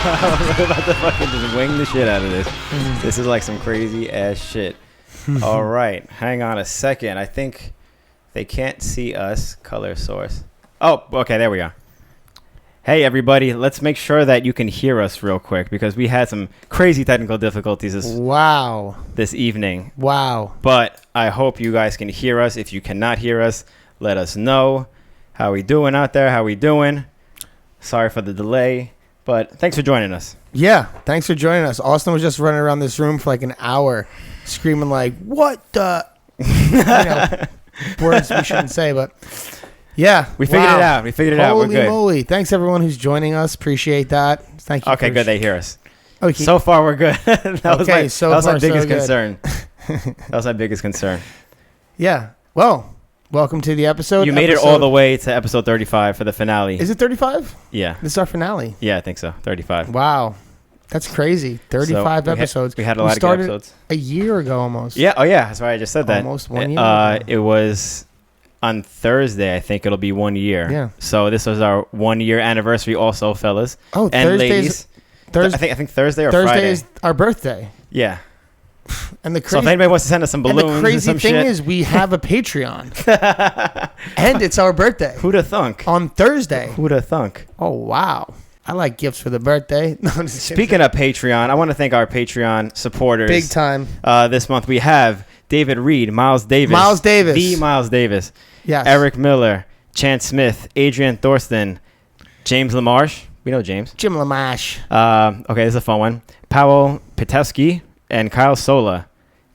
We're about to fucking just wing the shit out of this. This is like some crazy ass shit. All right, hang on a second. I think they can't see us. Color source. Oh, okay, there we are. Hey everybody, let's make sure that you can hear us real quick because we had some crazy technical difficulties this evening. Wow. But I hope you guys can hear us. If you cannot hear us, let us know. How we doing out there? How we doing? Sorry for the delay, but thanks for joining us. Yeah, thanks for joining us. Austin was just running around this room for like an hour screaming like, what the? Words we shouldn't say, but... Yeah. We figured it out. We're good. Holy moly. Thanks, everyone who's joining us. Appreciate that. Thank you. Okay, good. They hear us. Okay. So far, we're good. That was my biggest good. concern. That was my biggest concern. Yeah. Well, welcome to the episode. You made it all the way to episode 35 for the finale. Is it 35? Yeah. This is our finale. Yeah, I think so. 35. Wow. That's crazy. 35 episodes. We had a lot of good episodes. A year ago almost. Yeah. Oh, yeah. That's why I just said that. Almost 1 year ago. It was... On Thursday, I think it'll be 1 year. Yeah. So this was our 1 year anniversary, also, fellas. Oh, and ladies. I think Thursday or Friday. Thursday is our birthday. Yeah. And the so if anybody wants to send us some balloons, and the crazy thing is, we have a Patreon, and it's our birthday. Who'da thunk? On Thursday. Who'da thunk? Oh wow! I like gifts for the birthday. Speaking of Patreon, I want to thank our Patreon supporters. Big time. This month we have David Reed, Miles Davis, the Miles Davis. Yes. Eric Miller, Chance Smith, Adrian Thorsten, James LaMarche. We know James. Jim LaMarche. Okay, this is a fun one. Powell Petesky and Kyle Sola.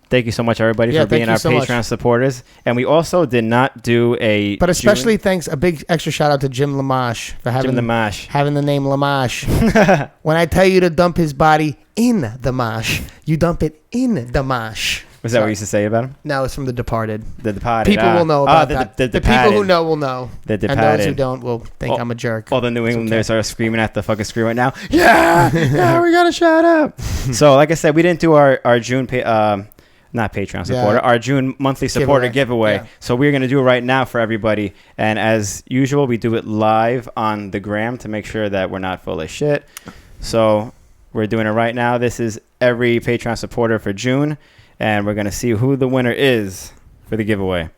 Thank you so much, everybody, for being our Patreon supporters. And we also did not do a... But especially thanks, a big extra shout out to Jim LaMarche for having the name LaMarche. When I tell you to dump his body in the marsh, you dump it in the marsh. Was that what you used to say about him? No, it's from The Departed. The Departed. People will know about that. The people who know will know. The Departed. And those who don't will think I'm a jerk. All the New Englanders are screaming at the fucking screen right now. Yeah, we got to shout out. So, like I said, we didn't do our June, not Patreon supporter, our June monthly supporter giveaway. Yeah. So we're going to do it right now for everybody. And as usual, we do it live on the gram to make sure that we're not full of shit. So we're doing it right now. This is every Patreon supporter for June. And we're going to see who the winner is for the giveaway.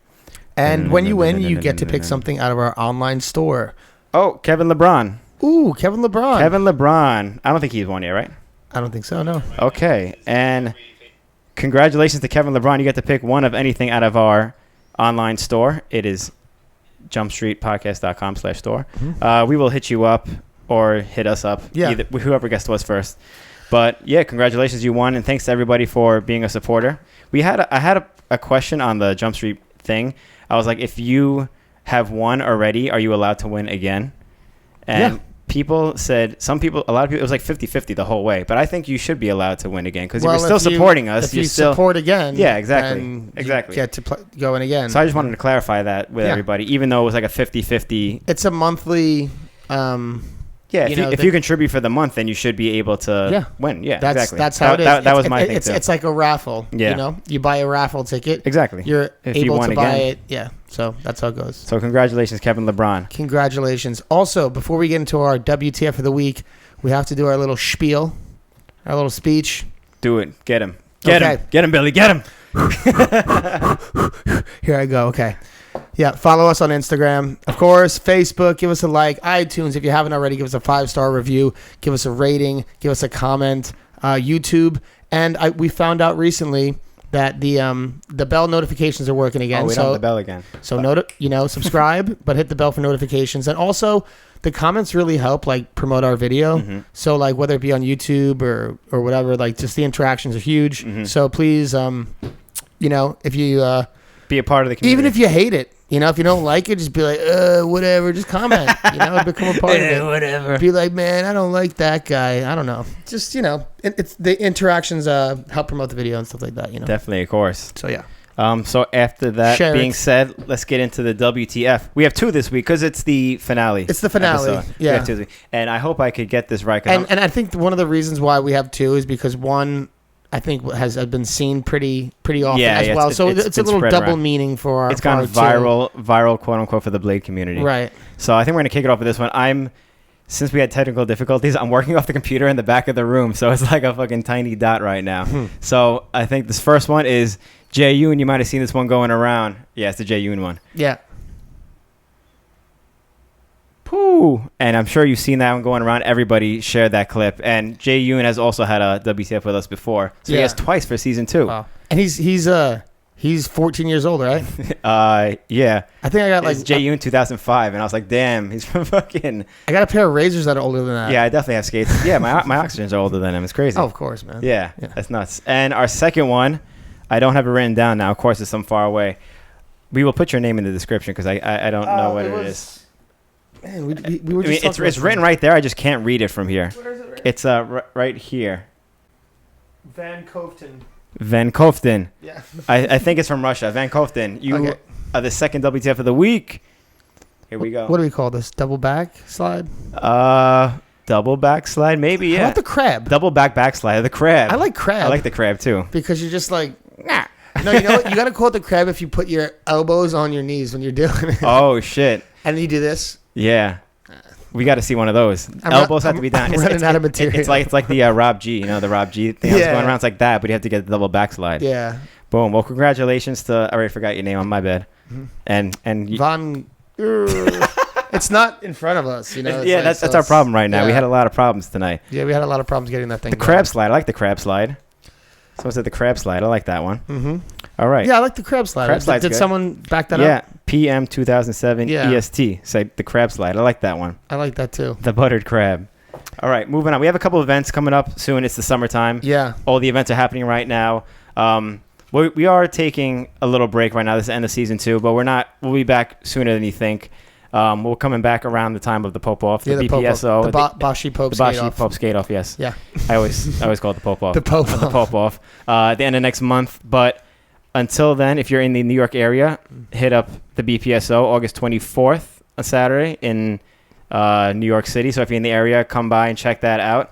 And when you win, you get to pick something out of our online store. Oh, Kevin LeBron. Ooh, Kevin LeBron. Kevin LeBron. I don't think he's won yet, right? I don't think so, no. Okay. And congratulations to Kevin LeBron. You get to pick one of anything out of our online store. It is jumpstreetpodcast.com/store. Mm-hmm. We will hit you up or hit us up. Yeah. Whoever gets to us first. But yeah, congratulations, you won, and thanks to everybody for being a supporter. I had a question on the Jump Street thing. I was like, if you have won already, are you allowed to win again? And people said, a lot of people, it was like 50-50 the whole way. But I think you should be allowed to win again because you're still supporting us. If you support again, yeah, exactly. You get to go in again. So I just wanted to clarify that with everybody, even though it was like a 50-50. It's a monthly. Yeah, if you contribute for the month, then you should be able to win. Yeah, exactly. That's how it is. That was my thing, too. It's like a raffle. Yeah. You know? You buy a raffle ticket. Exactly. You're able to buy it. Yeah, so that's how it goes. So congratulations, Kevin LeBron. Congratulations. Also, before we get into our WTF of the week, we have to do our little spiel, our little speech. Do it. Get him. Get him, Billy. Get him. Here I go. Okay. Yeah, follow us on Instagram. Of course, Facebook, give us a like. iTunes, if you haven't already, give us a 5-star review. Give us a rating. Give us a comment. YouTube. And we found out recently that the bell notifications are working again. Oh, we don't have the bell again. So, subscribe, but hit the bell for notifications. And also, the comments really help, like, promote our video. Mm-hmm. So, like, whether it be on YouTube or whatever, like, just the interactions are huge. Mm-hmm. So, please, if you... be a part of the community. Even if you hate it, if you don't like it, just be like, whatever, just comment, become a part of it. Whatever. Be like, man, I don't like that guy. I don't know. Just, it's the interactions help promote the video and stuff like that, Definitely, of course. So, yeah. So after that being said, let's get into the WTF. We have 2 this week because it's the finale. It's the finale. Episode. Yeah. We have 2 this week. And I hope I could get this right. And I think one of the reasons why we have 2 is because one... I think has been seen pretty often as well. So it's a little double around. Meaning for our. It's gone viral, quote unquote, for the Blade community. Right. So I think we're gonna kick it off with this one. I'm since we had technical difficulties, I'm working off the computer in the back of the room, so it's like a fucking tiny dot right now. So I think this first one is Jay Yoon. You might have seen this one going around. Yeah, it's the Jay Yoon one. Yeah. Pooh. And I'm sure you've seen that one going around. Everybody shared that clip. And Jay Yoon has also had a WTF with us before. So he has twice for season 2. Wow. And he's 14 years old, right? Yeah. I think I got it's Jay Yoon 2005, and I was like, damn, he's from fucking. I got a pair of razors that are older than that. Yeah, I definitely have skates. Yeah, my oxygens are older than him. It's crazy. Oh, of course, man. Yeah, that's nuts. And our second one, I don't have it written down now. Of course, it's some far away. We will put your name in the description because I don't know what it is. Man, we were just it's written right there. I just can't read it from here. Where is it? It's right here. Van Koften. Van Koften. Yeah. I think it's from Russia. Van Koften. You are the second WTF of the week. Here we go. What do we call this? Double back slide? Double backslide, maybe, yeah. How about the crab? Double backslide, the crab. I like crab. I like the crab, too. Because you're just like, nah. No, you know what? You got to call it the crab if you put your elbows on your knees when you're doing it. Oh, shit. And then you do this. Yeah. We got to see one of those. Elbows have to be down. I'm running out of material. It's like the Rob G, the Rob G thing that's going around. It's like that, but you have to get the double backslide. Yeah. Boom. Well, congratulations to, I already forgot your name on my bed. And Von... It's not in front of us, Yeah, that's our problem right now. Yeah. We had a lot of problems tonight. Yeah, we had a lot of problems getting that thing. The crab slide. I like the crab slide. Someone said the crab slide. I like that one. Mm-hmm. All right. Yeah, I like the crab slide. Did someone back that up? Yeah, PM 2007 EST. Say the crab slide. I like that one. I like that too. The buttered crab. All right, moving on. We have a couple of events coming up soon. It's the summertime. Yeah. All the events are happening right now. We are taking a little break right now. This is the end of season 2, but we'll be back sooner than you think. We're coming back around the time of the Pope-Off, the BPSO. The Bashi Pope Skate-Off. The Bashi Pope Skate-Off, yes. Yeah. I always call it the Pope-Off. The Pope-Off. The Pope-Off. At the end of next month. But until then, if you're in the New York area, hit up the BPSO August 24th, a Saturday, in New York City. So if you're in the area, come by and check that out.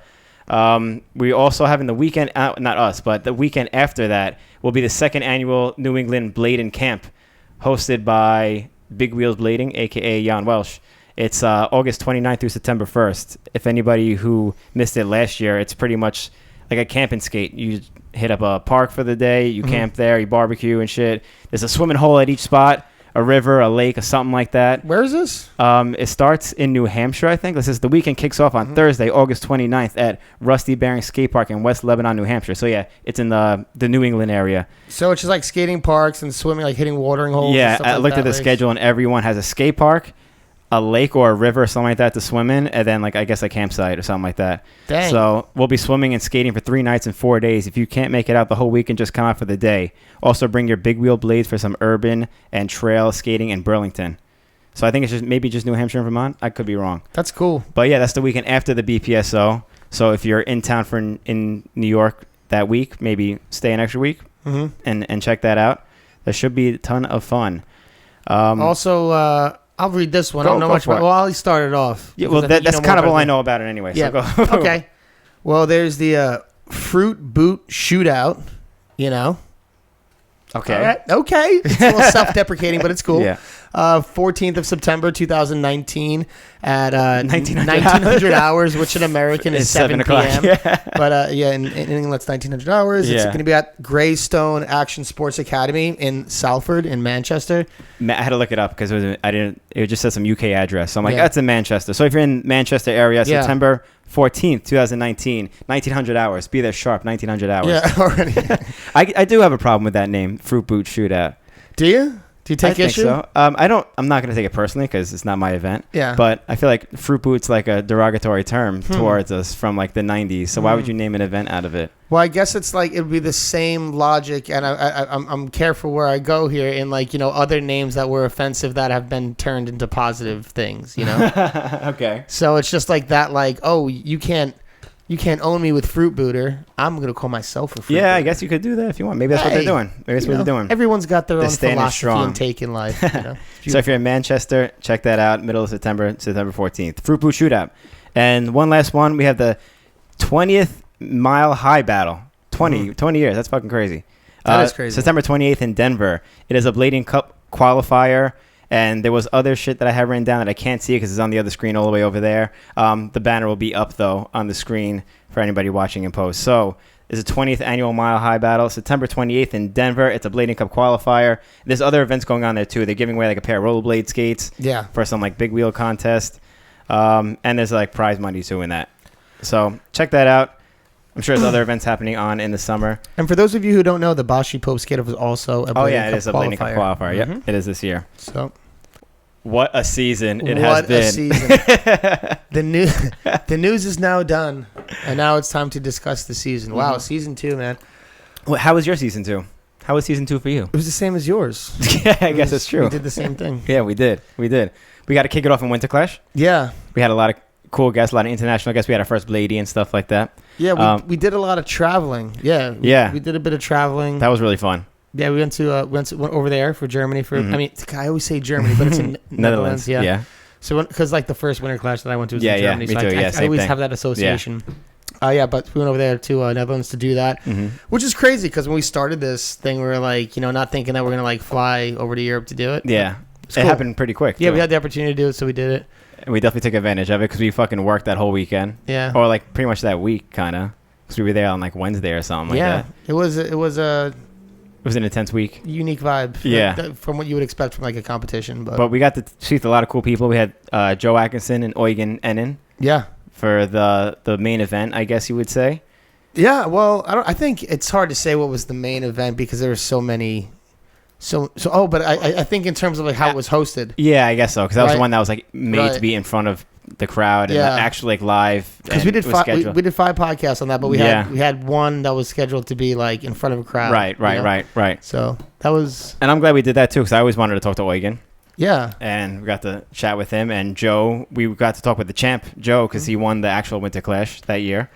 We also having the weekend out, not us, but the weekend after that will be the second annual New England Blading Camp, hosted by Big Wheels Blading, a.k.a. Jan Welsh. It's August 29th through September 1st. If anybody who missed it last year, it's pretty much like a camp and skate. You hit up a park for the day, you camp there, you barbecue and shit. There's a swimming hole at each spot, a river, a lake, or something like that. Where is this? It starts in New Hampshire, I think. The weekend kicks off on Thursday, August 29th at Rusty Bearing Skate Park in West Lebanon, New Hampshire. So, yeah, it's in the New England area. So it's just like skating parks and swimming, like hitting watering holes? Yeah, and stuff I looked at the schedule, and everyone has a skate park, a lake or a river or something like that to swim in, and then, like, I guess a campsite or something like that. Dang. So we'll be swimming and skating for 3 nights and 4 days. If you can't make it out the whole weekend, just come out for the day. Also bring your big wheel blades for some urban and trail skating in Burlington. So I think it's maybe just New Hampshire and Vermont. I could be wrong. That's cool. But yeah, that's the weekend after the BPSO. So if you're in town in New York that week, maybe stay an extra week and check that out. That should be a ton of fun. Also, I'll read this one. I don't know much about it. Well, I'll start it off. Yeah, well, that's kind of all I know about it anyway. Yeah. So go. Okay. Well, there's the Fruit Boot Shootout, Okay. All right. Okay. It's a little self-deprecating, but it's cool. Yeah. 14th of September, 2019 at 1900 hours, which in American is 7 p.m. Yeah. But in England, it's 1900 hours. It's going to be at Greystone Action Sports Academy in Salford in Manchester. I had to look it up because it just said some UK address. So I'm like, that's in Manchester. So if you're in Manchester area, September 14th, 2019, 1900 hours. Be there sharp, 1900 hours. Yeah, already. I do have a problem with that name, Fruit Boot Shootout. Do you? Do you take issue? I think so. I'm not going to take it personally because it's not my event. Yeah. But I feel like Fruit Boot's like a derogatory term towards us from like the 90s. So why would you name an event out of it? Well, I guess it's like it would be the same logic, and I'm careful where I go here in other names that were offensive that have been turned into positive things. Okay. So it's just like that. Like, oh, you can't own me with Fruit Booter. I'm going to call myself a Fruit Booter. I guess you could do that if you want. Maybe that's what they're doing. Maybe that's what they're doing. Everyone's got their own philosophy and take in life. So if you're in Manchester, check that out. Middle of September 14th. Fruit Boot Shootout. And one last one. We have the 20th Mile High Battle. 20 years. That's fucking crazy. That is crazy. September 28th in Denver. It is a Blading Cup qualifier. And there was other shit that I had written down that I can't see because it's on the other screen all the way over there. The banner will be up, though, on the screen for anybody watching in post. So it's a 20th annual Mile High Battle, September 28th in Denver. It's a Blading Cup qualifier. There's other events going on there, too. They're giving away like a pair of rollerblade skates for some like big wheel contest. And there's like prize money, too, in that. So check that out. I'm sure there's other events happening on in the summer. And for those of you who don't know, the Bashi Pope Skater was also a Blading Cup it is a Blading Cup qualifier. Yep, it is this year. So, what a season it has been. What a season. The news is now done, and now it's time to discuss the season. Wow, season 2, man. Well, how was your season 2? How was season 2 for you? It was the same as yours. Yeah, I guess that's true. We did the same thing. Yeah, we did. We got to kick it off in Winter Clash. Yeah. We had a lot of cool guests, a lot of international guests. We had our first Blady and stuff like that. Yeah, we did a lot of traveling. Yeah, we did a bit of traveling. That was really fun. Yeah, we went over there for Germany for. I mean, I always say Germany, but it's in Netherlands. Yeah. So because like the first Winter Clash that I went to was in Germany, me too. I always have that association. But we went over there to Netherlands to do that, which is crazy because when we started this thing, we were like, not thinking that we're gonna like fly over to Europe to do it. Yeah, it happened pretty quick. Yeah, we had the opportunity to do it, so we did it. And we definitely took advantage of it because we fucking worked that whole weekend. Yeah. Or like pretty much that week, kind of. Because we were there on like Wednesday or something like that. It was an intense week. Unique vibe. Yeah. From what you would expect from like a competition. But we got to see a lot of cool people. We had Joe Atkinson and Eugen Ennen. Yeah. For the main event, I guess you would say. Yeah. Well, I think it's hard to say what was the main event because there were so many. But I think in terms of like how it was hosted. Yeah, I guess so because that was the one that was like made to be in front of the crowd and actually like live. Because we did 5 podcasts on that, but we had one that was scheduled to be like in front of a crowd. Right. So that was. And I'm glad we did that too because I always wanted to talk to Eugen. Yeah. And we got to chat with him and Joe. We got to talk with the champ Joe because he won the actual Winter Clash that year.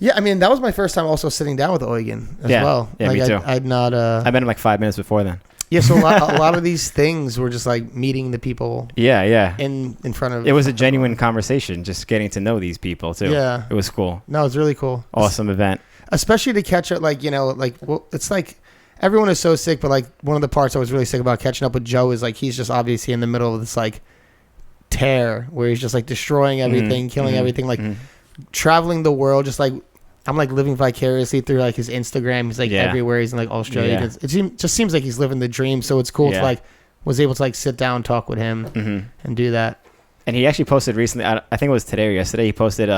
Yeah, I mean, that was my first time also sitting down with Eugen as well. Yeah, like, me too. I'd not... I met him like 5 minutes before then. Yeah, so a lot of these things were just like meeting the people. Yeah. In front of... It was a genuine conversation, just getting to know these people too. Yeah. It was cool. No, it was really cool. Awesome event. Especially to catch up, it's like everyone is so sick, but like one of the parts I was really sick about catching up with Joe is like he's just obviously in the middle of this like tear where he's just like destroying everything, killing everything, like traveling the world, just like I'm like living vicariously through like his Instagram. He's like everywhere. He's in like Australia. Yeah. It just seems like he's living the dream. So it's cool to like was able to like sit down, talk with him, and do that. And he actually posted recently. I think it was today or yesterday. He posted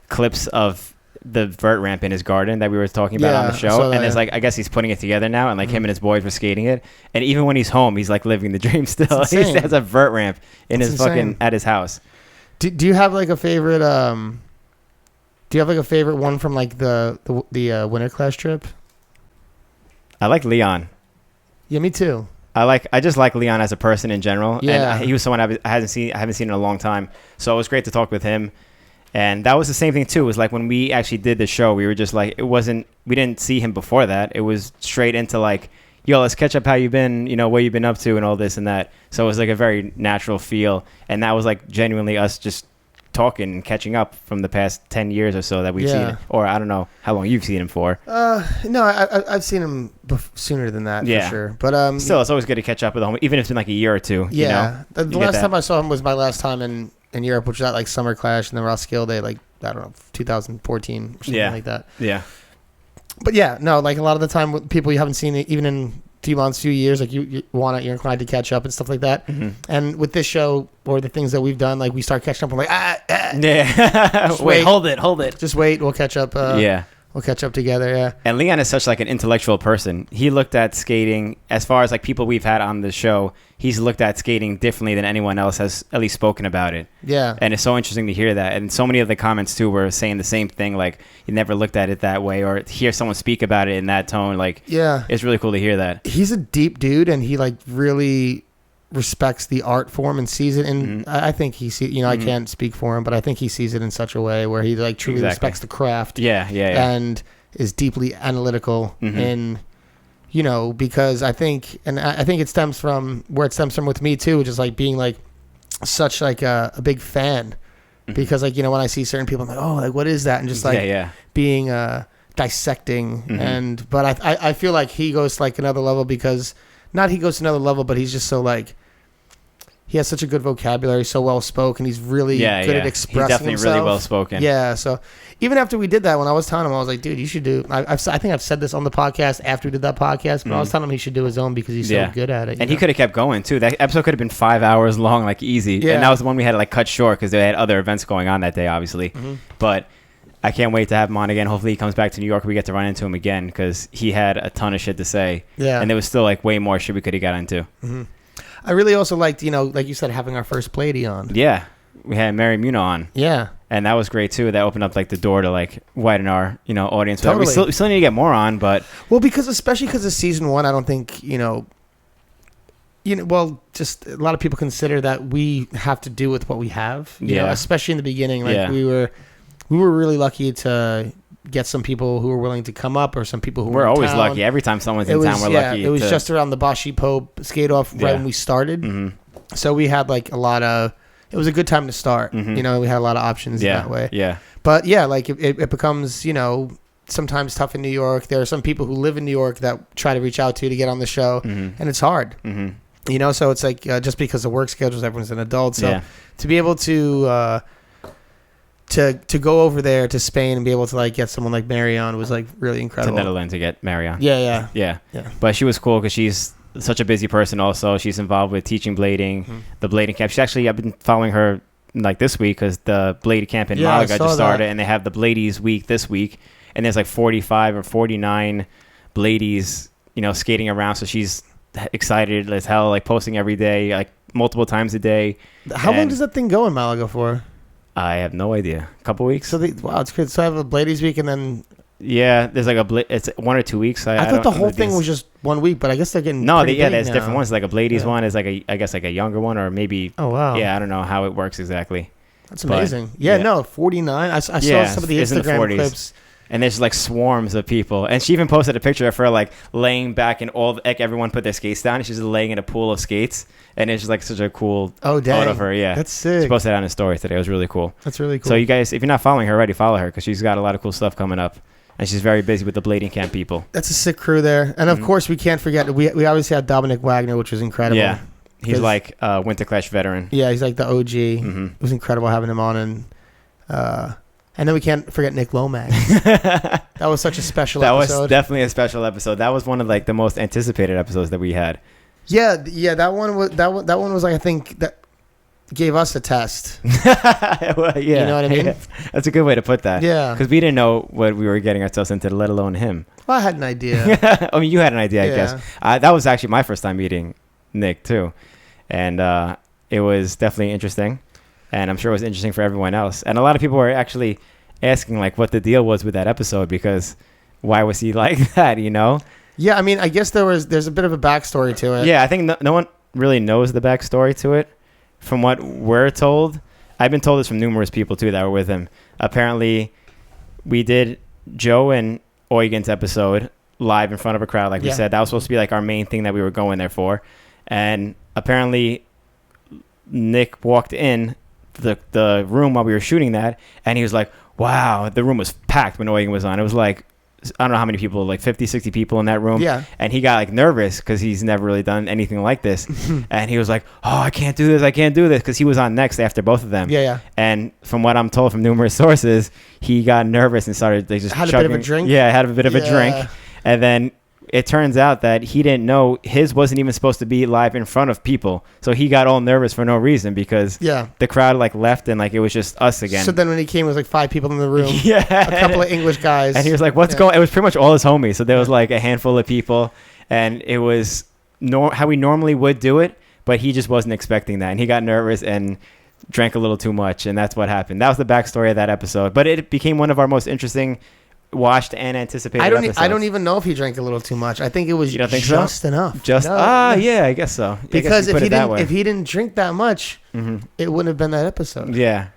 clips of the vert ramp in his garden that we were talking about on the show. And it's like I guess he's putting it together now. And like him and his boys were skating it. And even when he's home, he's like living the dream still. He has a vert ramp in his fucking at his house. Do you have like a favorite? Do you have like a favorite one from like the Winter Clash trip? I like Leon. Yeah, me too. I just like Leon as a person in general. Yeah. And he was someone I haven't seen in a long time. So it was great to talk with him. And that was the same thing too. It was like when we actually did the show, we were just like, we didn't see him before that. It was straight into like, yo, let's catch up how you've been, what you've been up to and all this and that. So it was like a very natural feel. And that was like genuinely us just talking and catching up from the past 10 years or so that we've seen, or I don't know how long you've seen him for. No, I've seen him sooner than that for sure. But still, it's always good to catch up with him, even if it's been like a year or two. Yeah, the last time I saw him was my last time in Europe, which was at like Summer Clash and the Roskilde, like I don't know, 2014 or something like that. Yeah. But yeah, no, like a lot of the time with people you haven't seen even in few months, few years, like you're inclined to catch up and stuff like that. And with this show or the things that we've done, like we start catching up. I'm like, wait, hold it. Just wait. We'll catch up. We'll catch up together. Yeah. And Leon is such like an intellectual person. He looked at skating as far as like people we've had on the show. He's looked at skating differently than anyone else has at least spoken about it. Yeah. And it's so interesting to hear that. And so many of the comments too were saying the same thing. Like you never looked at it that way, or hear someone speak about it in that tone. Like, yeah, it's really cool to hear that. He's a deep dude, and he like really respects the art form and sees it. And I think he sees, I can't speak for him, but I think he sees it in such a way where he like truly respects the craft. Yeah. And is deeply analytical in, because I think it stems from where it stems from with me too, which is like being like such like a big fan, because like, when I see certain people, I'm like, oh, like what is that? And just like being dissecting but I feel like he goes to like another level because not he goes to another level, but he's just so like he has such a good vocabulary, so well spoken. He's really good at expressing He's definitely himself. really well spoken. Yeah, so even after we did that, when I was telling him, I was like, dude, you should do. I think I've said this on the podcast after we did that podcast, but I was telling him he should do his own because he's so good at it. And he could have kept going too. That episode could have been 5 hours long, like easy. Yeah. And that was the one we had to like cut short because they had other events going on that day, obviously. But I can't wait to have him on again. Hopefully he comes back to New York. We get to run into him again because he had a ton of shit to say. Yeah. And there was still like way more shit we could have got into. I really also liked, like you said, having our first Blady on. Yeah. We had Mary Muno on. Yeah. And that was great too. That opened up like the door to like widen our, audience. Totally. We still need to get more on, but. Well, especially because of season 1, I don't think, just a lot of people consider that we have to do with what we have. You know, especially in the beginning. Like we were really lucky to get some people who were willing to come up or some people who we're always lucky. Every time someone's in town, we're lucky. It was just around the Bashi Pope skate off right when we started. So we had like a lot of, it was a good time to start. We had a lot of options that way. Yeah. But yeah, like it becomes, sometimes tough in New York. There are some people who live in New York that try to reach out to get on the show, and it's hard. So it's like just because of work schedules, everyone's an adult. So to be able to go over there to Spain and be able to like get someone like Mary on was like really incredible. To Netherlands to get Mary on. Yeah. But she was cool because she's such a busy person. Also, she's involved with teaching blading, the blading camp. I've been following her like this week because the Blady camp in Malaga just started, and they have the Bladies week this week, and there's like 45 or 49 Bladies, skating around. So she's excited as hell, like posting every day, like multiple times a day. How long does that thing go in Malaga for? I have no idea. A couple weeks. So it's good. So I have a Bladies week and then. Yeah, there's like it's 1 or 2 weeks. I thought the whole thing was just 1 week, but I guess they're getting there's different ones. Like a Bladies one is like I guess like a younger one, or maybe. Oh wow. Yeah, I don't know how it works exactly. That's amazing. No, 49. I saw some of the Instagram clips. And there's like swarms of people. And she even posted a picture of her like laying back and everyone put their skates down. And she's laying in a pool of skates. And it's just like such a cool photo of her. Yeah. That's sick. She posted that on her story today. It was really cool. That's really cool. So you guys, if you're not following her already, follow her because she's got a lot of cool stuff coming up. And she's very busy with the blading camp people. That's a sick crew there. And of course, we can't forget, we obviously had Dominic Wagner, which was incredible. Yeah. He's like a Winter Clash veteran. Yeah, he's like the OG. It was incredible having him on. And then we can't forget Nick Lomax. That was such a special episode. That was definitely a special episode. That was one of like the most anticipated episodes that we had. Yeah, that one was like, I think that gave us a test. Well, yeah, you know what I mean? Yeah. That's a good way to put that. Yeah. Because we didn't know what we were getting ourselves into, let alone him. Well, I had an idea. I mean, you had an idea, I guess. That was actually my first time meeting Nick, too. And it was definitely interesting. And I'm sure it was interesting for everyone else. And a lot of people were actually asking, like, what the deal was with that episode, because why was he like that, Yeah, I mean, I guess there's a bit of a backstory to it. Yeah, I think no one really knows the backstory to it. From what we're told, I've been told this from numerous people, too, that were with him. Apparently, we did Joe and Eugen's episode live in front of a crowd, like we said. That was supposed to be, like, our main thing that we were going there for. And apparently, Nick walked in the room while we were shooting that, and he was like, wow, the room was packed when Eugen was on. It was like, I don't know how many people, like 50, 60 people in that room. Yeah. And he got like nervous because he's never really done anything like this. And he was like, oh, I can't do this because he was on next after both of them. Yeah. And from what I'm told from numerous sources, he got nervous and started just had a bit of a drink. Yeah, had a bit of a drink. And then it turns out that he didn't know his wasn't even supposed to be live in front of people. So he got all nervous for no reason because the crowd like left and like it was just us again. So then when he came, it was like 5 people in the room. Yeah. A couple of English guys. And he was like, what's going on? It was pretty much all his homies. So there was like a handful of people and it was how we normally would do it, but he just wasn't expecting that. And he got nervous and drank a little too much. And that's what happened. That was the backstory of that episode. But it became one of our most interesting watched and anticipated episodes. I don't even know if he drank a little too much. I think it was just enough. Yeah, I guess so. Because if he didn't drink that much, it wouldn't have been that episode. Yeah.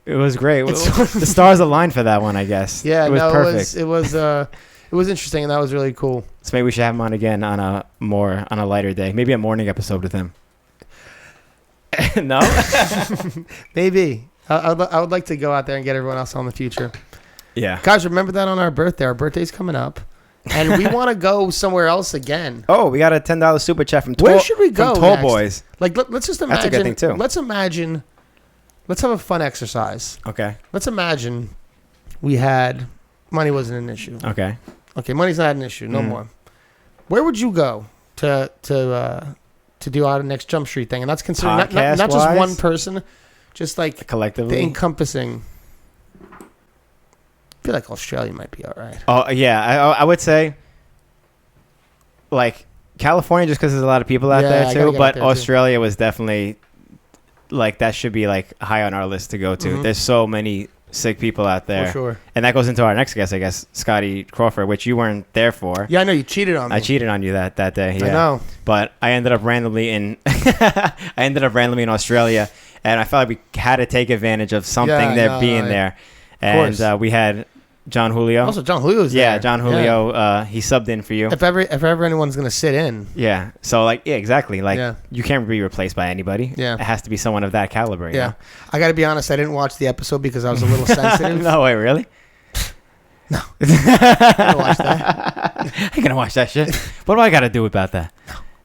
It was great. The stars aligned for that one, I guess. Yeah, it was perfect. It was interesting, and that was really cool. So maybe we should have him on again on a lighter day. Maybe a morning episode with him. No? Maybe. I would like to go out there and get everyone else on in the future. Yeah. Guys, remember that on our birthday. Our birthday's coming up. And we want to go somewhere else again. Oh, we got a $10 super chat from Where should we go? Tall Boys. Like, let's just imagine. That's a good thing too. Let's imagine. Let's have a fun exercise. Okay. Let's imagine we had money wasn't an issue. Okay. Okay, money's not an issue. No more. Where would you go to do our next Jump Street thing? And that's considered not just one person, just like collectively, the encompassing. I feel like Australia might be all right. Oh yeah, I would say like California, just because there's a lot of people out there too. But Australia was definitely like that should be like high on our list to go to. Mm-hmm. There's so many sick people out there. For sure. And that goes into our next guest, I guess, Scotty Crawford, which you weren't there for. Yeah, I know you cheated on me. I cheated on you that day. Yeah. I know. But I ended up randomly in Australia, and I felt like we had to take advantage of something being there. And we had John Julio. Also, John Julio's there. Yeah, John Julio. He subbed in for you. If ever anyone's gonna sit in. Yeah. So exactly. You can't be replaced by anybody. Yeah. It has to be someone of that caliber. You know? I got to be honest. I didn't watch the episode because I was a little sensitive. No way, really? No. I'm gonna watch that. I'm gonna watch that shit. What do I got to do about that?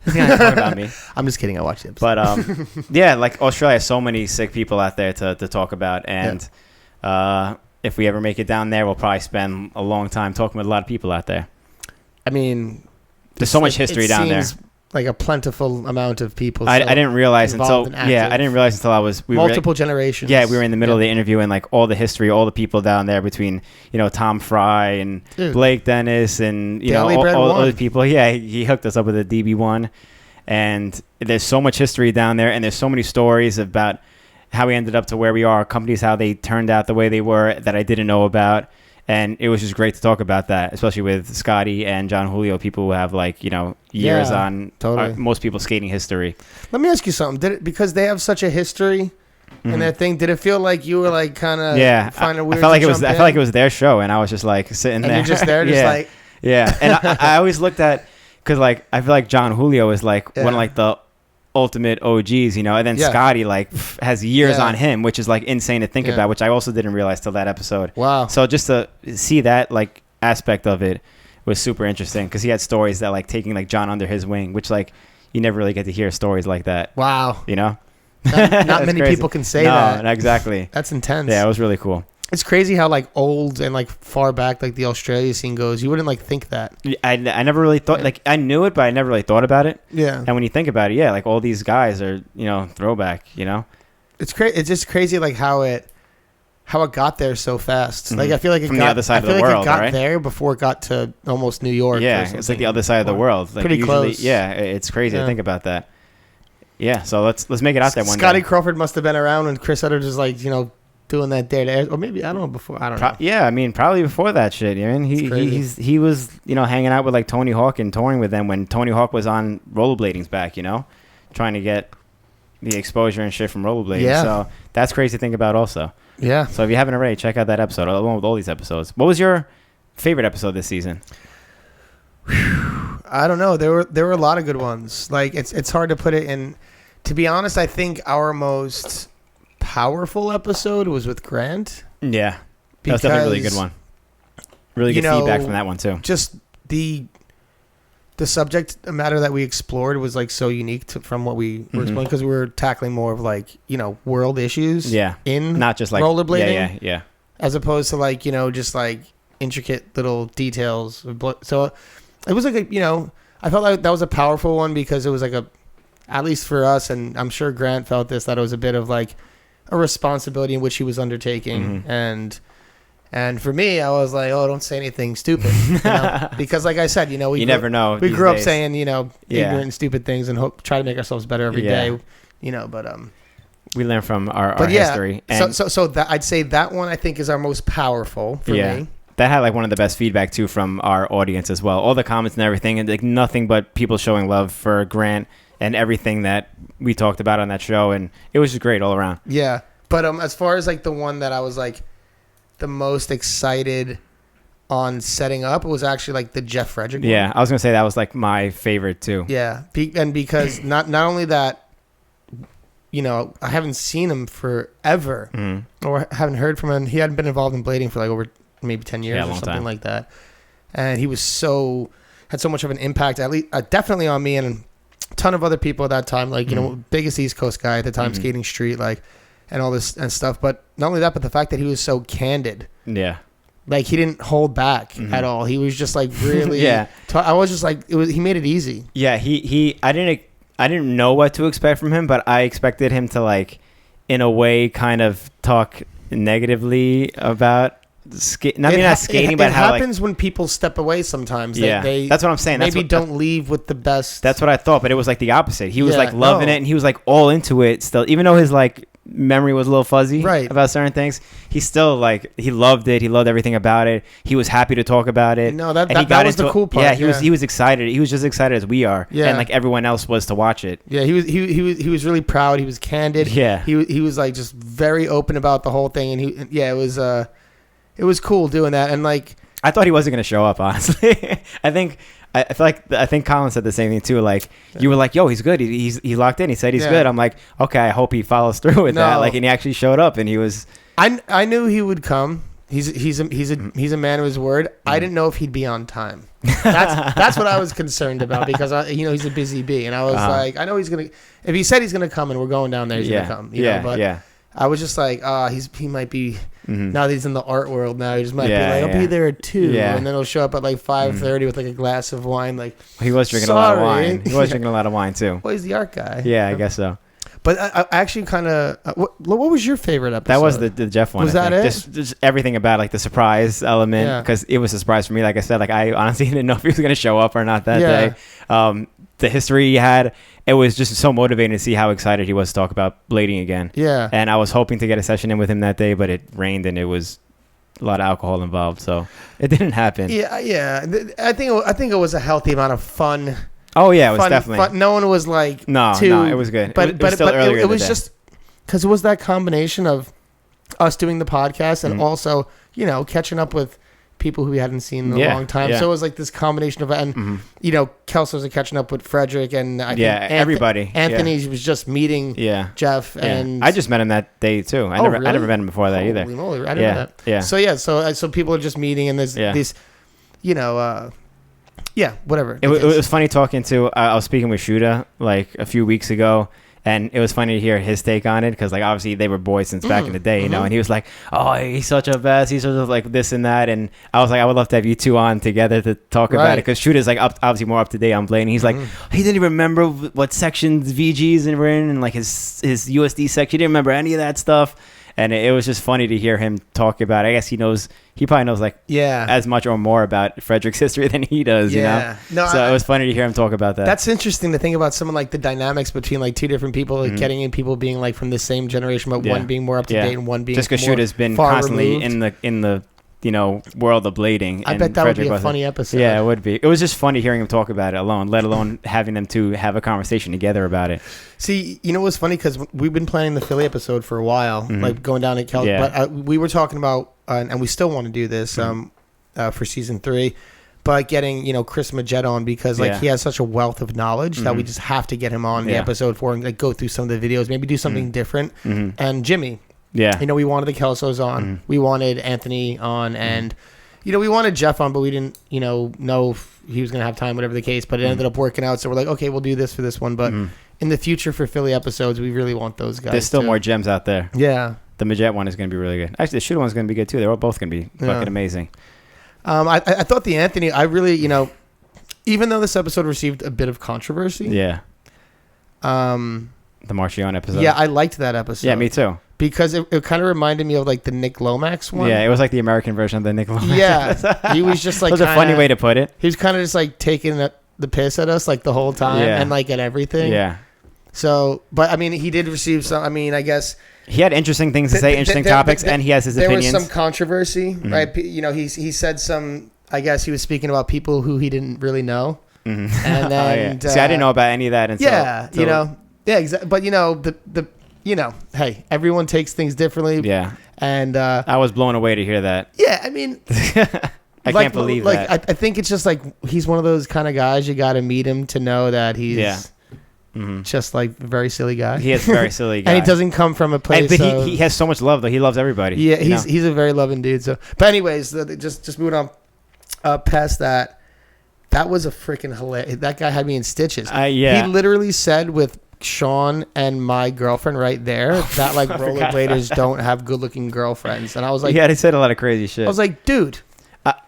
No. Talk about me. I'm just kidding. I watched the episode. But like Australia has so many sick people out there to talk about, and if we ever make it down there, we'll probably spend a long time talking with a lot of people out there. I mean, there's so much history down there. Like a plentiful amount of people. I didn't realize until I was multiple generations. Yeah, we were in the middle of the interview, and like all the history, all the people down there between Tom Fry and Blake Dennis and all other people. Yeah, he hooked us up with a DB1, and there's so much history down there, and there's so many stories about how we ended up to where we are, companies, how they turned out the way they were that I didn't know about. And it was just great to talk about that, especially with Scotty and John Julio, people who have years on most people's skating history. Let me ask you something. Because they have such a history in their thing, did it feel like you were like kind of finding it weird? I felt like it was their show, and I was just like sitting there. And you're just there, like. Yeah. And I always looked at, because I feel like John Julio is one of the ultimate OGs, and then Scotty has years on him, which is insane to think about, which I also didn't realize till that episode. Wow. So just to see that aspect of it was super interesting, because he had stories that taking John under his wing, which you never really get to hear stories like that. Wow. Not many people can say that. No, exactly. That's intense. Yeah, it was really cool. It's crazy how old and far back the Australia scene goes. You wouldn't think that. I never really thought I knew it, but I never really thought about it. Yeah. And when you think about it, all these guys are throwback. It's crazy. It's just crazy how it got there so fast. Mm-hmm. I feel like from the other side of the world, it got right? there before it got to almost New York. Yeah, it's the other side of the world. Pretty close. Yeah, it's crazy to think about that. Yeah, so let's make it out there one day. Scotty Crawford must have been around when Chris Utter just doing that dare to air, or maybe I don't know before. I don't know. Yeah, I mean probably before that shit. He was hanging out with Tony Hawk and touring with them when Tony Hawk was on rollerblading's back. Trying to get the exposure and shit from rollerblading. Yeah. So that's crazy to think about also. Yeah. So if you haven't already, check out that episode along with all these episodes. What was your favorite episode this season? I don't know. There were a lot of good ones. It's hard to put it in. To be honest, I think our most powerful episode was with Grant. Yeah, that was definitely a really good one. Really good feedback from that one too. Just the subject matter that we explored was so unique from what we were exploring, because we were tackling more of world issues. Yeah, in not just rollerblading. Yeah. As opposed to just intricate little details. So it was I felt like that was a powerful one because it was at least for us, and I'm sure Grant felt this, that it was a bit of a responsibility in which he was undertaking. And for me, I was don't say anything stupid, because I said, we never know. We grew up saying, ignorant and stupid things and try to make ourselves better every day, but we learn from our history. And so that I'd say that one I think is our most powerful for me. That had one of the best feedback too from our audience as well. All the comments and everything, and nothing but people showing love for Grant and everything that we talked about on that show, and it was just great all around. Yeah, but as far as the one that I was the most excited on setting up, it was actually the Jeff Frederick one. Yeah, I was gonna say that was my favorite too. Yeah, and because not only that, I haven't seen him forever, or haven't heard from him. He hadn't been involved in blading for over maybe 10 years or something like that. and he was had so much of an impact, at least definitely on me and a ton of other people at that time. Like, you know, biggest East Coast guy at the time, skating street, like, and all this and stuff. But not only that, but the fact that he was so candid. Yeah. Like, he didn't hold back at all. He was just like really. Yeah. I was just like, he made it easy. Yeah. I didn't know what to expect from him, but I expected him to, like, in a way, kind of talk negatively about skating. I mean, not skating, but how, like, it happens when people step away sometimes. Yeah. That's what I'm saying. Maybe don't leave with the best. That's what I thought, but it was like the opposite. He was like loving it, and he was like all into it still, even though his like memory was a little fuzzy about certain things. He still like he loved it. He loved everything about it. He was happy to talk about it. No, that was the cool part. Yeah, he was excited. He was just excited as we are. Yeah. And like everyone else was to watch it. Yeah, he was really proud. He was candid. Yeah. He was like just very open about the whole thing, and it was cool doing that. And like, I thought he wasn't going to show up, honestly. I think Colin said the same thing too. Like, you were like, "Yo, he's good. He locked in. He said he's good." I'm like, "Okay, I hope he follows through with that." Like, and he actually showed up, and he was. I knew he would come. He's a man of his word. I didn't know if he'd be on time. That's what I was concerned about, because he's a busy bee, and I was like, I know he's gonna. If he said he's gonna come and we're going down there, he's gonna come. But I was just like, he might be. Now that he's in the art world, now he just might be like, I'll be there at 2, and then he'll show up at like 5:30 with like a glass of wine. Like, he was drinking a lot of wine. He was drinking a lot of wine too. Well, he's the art guy. Yeah, I guess so. But I actually kind of. What was your favorite episode? That was the Jeff one. Was that it? Just everything about like the surprise element, because it was a surprise for me. Like I said, like I honestly didn't know if he was going to show up or not that day. The history he had, it was just so motivating to see how excited he was to talk about blading again. Yeah. And I was hoping to get a session in with him that day, but it rained and it was a lot of alcohol involved, so it didn't happen. Yeah. I think it was a healthy amount of fun. Oh yeah, it was definitely. Fun. No one was like no, it was good. But it was still earlier it was just because it was that combination of us doing the podcast and also catching up with people who we hadn't seen in a long time. So it was like this combination of, and Kelso was catching up with Frederick, and I think everybody. Anthony was just meeting Jeff, and I just met him that day too. I never met him before that either. Holy moly, I didn't know that. Yeah. So people are just meeting, and there's these, whatever. It was funny talking to. I was speaking with Shuda like a few weeks ago. And it was funny to hear his take on it, because like obviously they were boys since back in the day, and he was like, "Oh, he's such a best. He's sort of like this and that." And I was like, "I would love to have you two on together to talk about it," because Shooter's like obviously more up to date on blading. He's like, he didn't even remember what sections VGs were in, and like his USD section. He didn't remember any of that stuff. And it was just funny to hear him talk about it. I guess he probably knows like as much or more about Frederick's history than he does, you know? No, so it was funny to hear him talk about that. That's interesting to think about, someone like the dynamics between like two different people, like getting in people being like from the same generation, but one being more up to date and one being just because Shooter's been constantly removed. in the world of blading. I bet that Frederick would be a funny episode. Yeah, it would be. It was just funny hearing him talk about it alone, let alone having them two have a conversation together about it. See, what's funny, because we've been planning the Philly episode for a while, like going down at Cal. But we were talking about, and we still want to do this for season 3, but getting Chris Majette on, because like he has such a wealth of knowledge that we just have to get him on the episode for and like go through some of the videos, maybe do something different. And Jimmy. Yeah. We wanted the Kelsos on. We wanted Anthony on, and we wanted Jeff on, but we didn't know if he was going to have time, whatever the case, but it ended up working out. So we're like, okay, we'll do this for this one, but in the future for Philly episodes, we really want those guys. There's still more gems out there. Yeah. The Majette one is going to be really good. Actually, the Shooter one's going to be good too. They're both going to be fucking amazing. I thought the Anthony, I really, even though this episode received a bit of controversy. Yeah. The Marchion episode. Yeah, I liked that episode. Yeah, me too. Because it kind of reminded me of like the Nick Lomax one. Yeah, it was like the American version of the Nick Lomax. Yeah, he was just like. That was a funny way to put it. He was kind of just like taking the piss at us like the whole time and like at everything. Yeah. So, but I mean, he did receive some. I mean, I guess he had interesting things to say, interesting topics, and he has his opinions. There was some controversy, right? He said some. I guess he was speaking about people who he didn't really know. And then, see, I didn't know about any of that until. Yeah, exactly. But hey, everyone takes things differently. Yeah. And I was blown away to hear that. Yeah, I mean, I can't believe that. I think it's just like he's one of those kind of guys you got to meet him to know that he's just like a very silly guy. He is a very silly guy. And he doesn't come from a place. But he has so much love, though. He loves everybody. Yeah, he's a very loving dude. So, but anyways, just moving on. past that, that was a freaking hilarious. That guy had me in stitches. Yeah. He literally said with Sean and my girlfriend right there that like rollerbladers don't have good-looking girlfriends, and I was like, yeah, he said a lot of crazy shit. I was like, dude,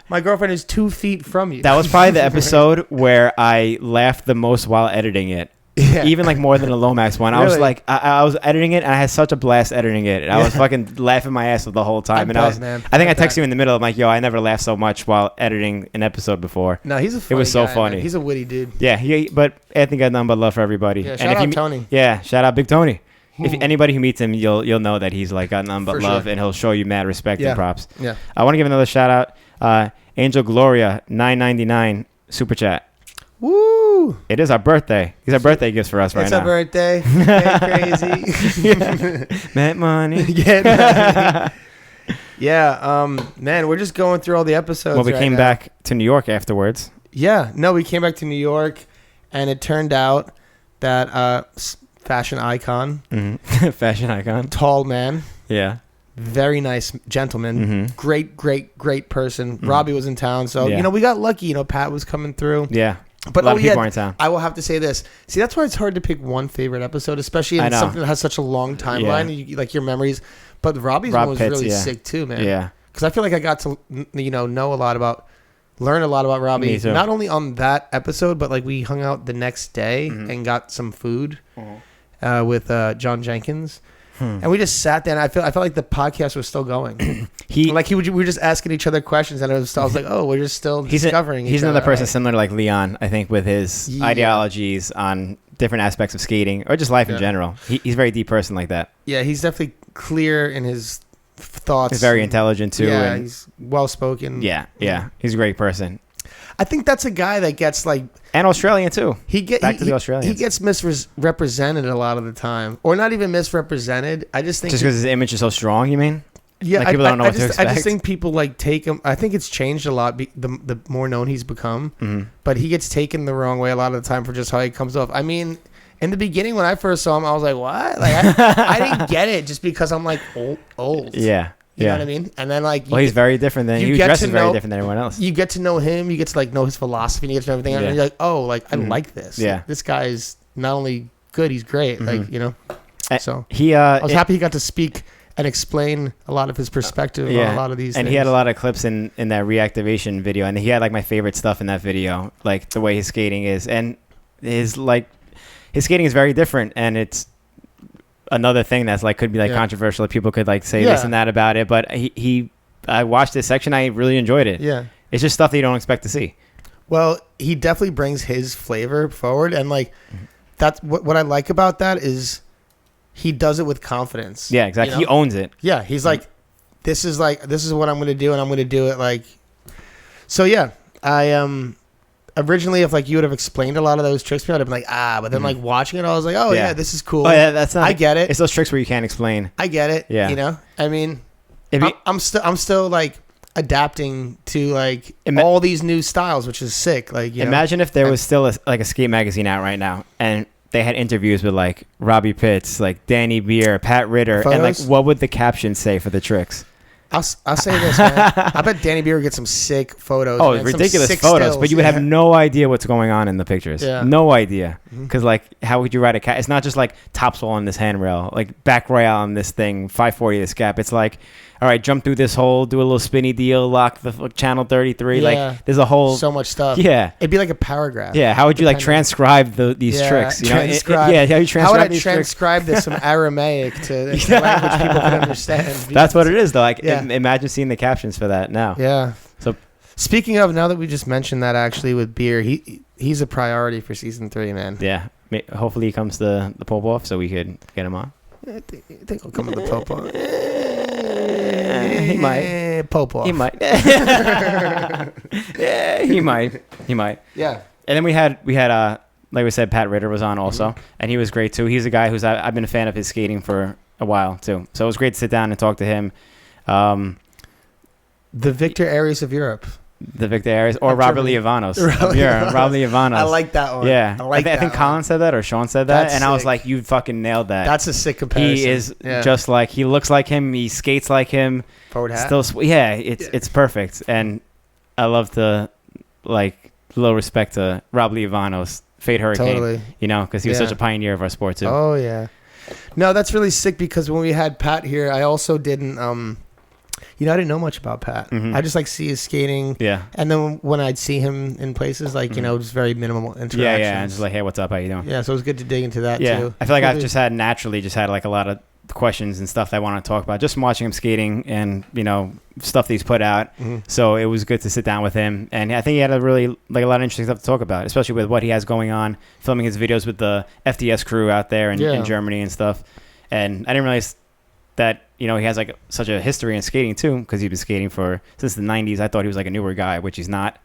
my girlfriend is 2 feet from you. That was probably the episode where I laughed the most while editing it. Yeah. Even like more than the Lomax one. Really? I was like, I was editing it and I had such a blast editing it. And I was fucking laughing my ass off the whole time. I think I texted you in the middle. I'm like, yo, I never laughed so much while editing an episode before. No, he's a funny It was so guy, funny. Man. He's a witty dude. Yeah, but Anthony got nothing but love for everybody. Yeah, shout out Tony. Yeah, shout out Big Tony. If anybody who meets him, you'll know that he's like got nothing but love, and he'll show you mad respect and props. Yeah. I want to give another shout out. Angel Gloria, $9.99 super chat. Woo! It is our birthday. These are birthday gifts for us right now. It's our birthday. Crazy. Met money. Yeah. Man, we're just going through all the episodes. Well, we came back to New York afterwards. Yeah. No, we came back to New York, and it turned out that fashion icon, fashion icon, tall man. Yeah. Very nice gentleman. Great person. Robbie was in town, so we got lucky. Pat was coming through. Yeah. But a lot of people are in town. I will have to say this. See, that's why it's hard to pick one favorite episode, especially in something that has such a long timeline, like your memories. But Robbie's one was really sick too, man. Yeah. Because I feel like I got to learn a lot about Robbie. Me too. Not only on that episode, but like we hung out the next day and got some food with John Jenkins. And we just sat there, and I felt like the podcast was still going. We were just asking each other questions, and I was like, oh, we're just still discovering each other. He's another person similar to like Leon, I think, with his ideologies on different aspects of skating or just life in general. He's a very deep person like that. Yeah, he's definitely clear in his thoughts. He's very intelligent too. Yeah, he's well spoken. Yeah, he's a great person. I think that's a guy that gets like, and Australian too. Back to the Australians. He gets misrepresented a lot of the time, or not even misrepresented. I just think just because his image is so strong. You mean? Yeah, like people don't know what to expect. I just think people like take him. I think it's changed a lot. The more known he's become, but he gets taken the wrong way a lot of the time for just how he comes off. I mean, in the beginning when I first saw him, I was like, what? Like I didn't get it just because I'm like old. Yeah. You know what I mean? And then like, he's very different than he dresses very different than everyone else. You get to know him. You get to like know his philosophy. And you get to know everything. And you're like, oh, like I like this. Yeah, like, this guy is not only good, he's great. Like So I was happy he got to speak and explain a lot of his perspective on a lot of these. And things. He had a lot of clips in that reactivation video, and he had like my favorite stuff in that video, like the way his skating is, and his skating is very different, and it's another thing that's like could be like controversial. People could like say this and that about it, but I watched this section. I really enjoyed it. Yeah, it's just stuff that you don't expect to see. Well, he definitely brings his flavor forward, and like that's what I like about that is he does it with confidence. Yeah, exactly. He owns it. Yeah, he's like, this is what I'm going to do, and I'm going to do it like. So yeah, I originally, if like you would have explained a lot of those tricks to me, I'd have been like, but then like watching it, I was like, oh yeah, this is cool. Oh yeah, that's not. I get it. It's those tricks where you can't explain. I get it. Yeah. I mean, I'm still like adapting to like all these new styles, which is sick. Like, imagine if there was still a skate magazine out right now, and they had interviews with like Robbie Pitts, like Danny Beer, Pat Ritter, and like what would the caption say for the tricks? I'll say this, man. I bet Danny Beer would get some sick photos. Oh, man. ridiculous photos, stills, but you would have no idea what's going on in the pictures. Yeah. No idea. Because, like, how would you ride a cat? It's not just like topsoil on this handrail, like back rail on this thing, 540 this gap. It's like, all right, jump through this hole, do a little spinny deal, lock the channel 33. Yeah. Like, there's a whole... So much stuff. Yeah. It'd be like a paragraph. Yeah. How would you, like, transcribe these tricks? You know? How you transcribe How would I these transcribe this from Aramaic to language people can understand? That's what it is, though. Like, imagine seeing the captions for that now. Yeah. So, speaking of, now that we just mentioned that actually with Beer, he's a priority for season 3, man. Yeah. Hopefully he comes to the Pope Off so we could get him on. I think he'll come to the Pope Off. He might. Pope Off. He might. Yeah, he might. Yeah. And then we had like we said, Pat Ritter was on also, and he was great too. He's a guy who's I've been a fan of his skating for a while too. So it was great to sit down and talk to him. The Victor Aries of Europe. The Victor Aries or Robert Liavanos. Robert Liavanos. I like that one. Yeah. I think Colin said that or Sean said that. That's and sick. I was like, you fucking nailed that. That's a sick comparison. He is just like, he looks like him. He skates like him. Forward hat. Still, it's perfect. And I love to like little respect to Rob Liavanos, Fade Hurricane. Totally. You know, because he was such a pioneer of our sport too. Oh yeah. No, that's really sick because when we had Pat here, I also didn't. I didn't know much about Pat. Mm-hmm. I just like see his skating. Yeah. And then when I'd see him in places, like just very minimal interactions. Yeah. And just like, hey, what's up? How you doing? Yeah. So it was good to dig into that too. I feel like I've just had like a lot of questions and stuff that I want to talk about just from watching him skating and stuff that he's put out. So it was good to sit down with him, and I think he had a really like a lot of interesting stuff to talk about, especially with what he has going on, filming his videos with the FDS crew out there in Germany and stuff. And I didn't realize that he has like such a history in skating too, because he's been skating since the 90s. I thought he was like a newer guy, which he's not.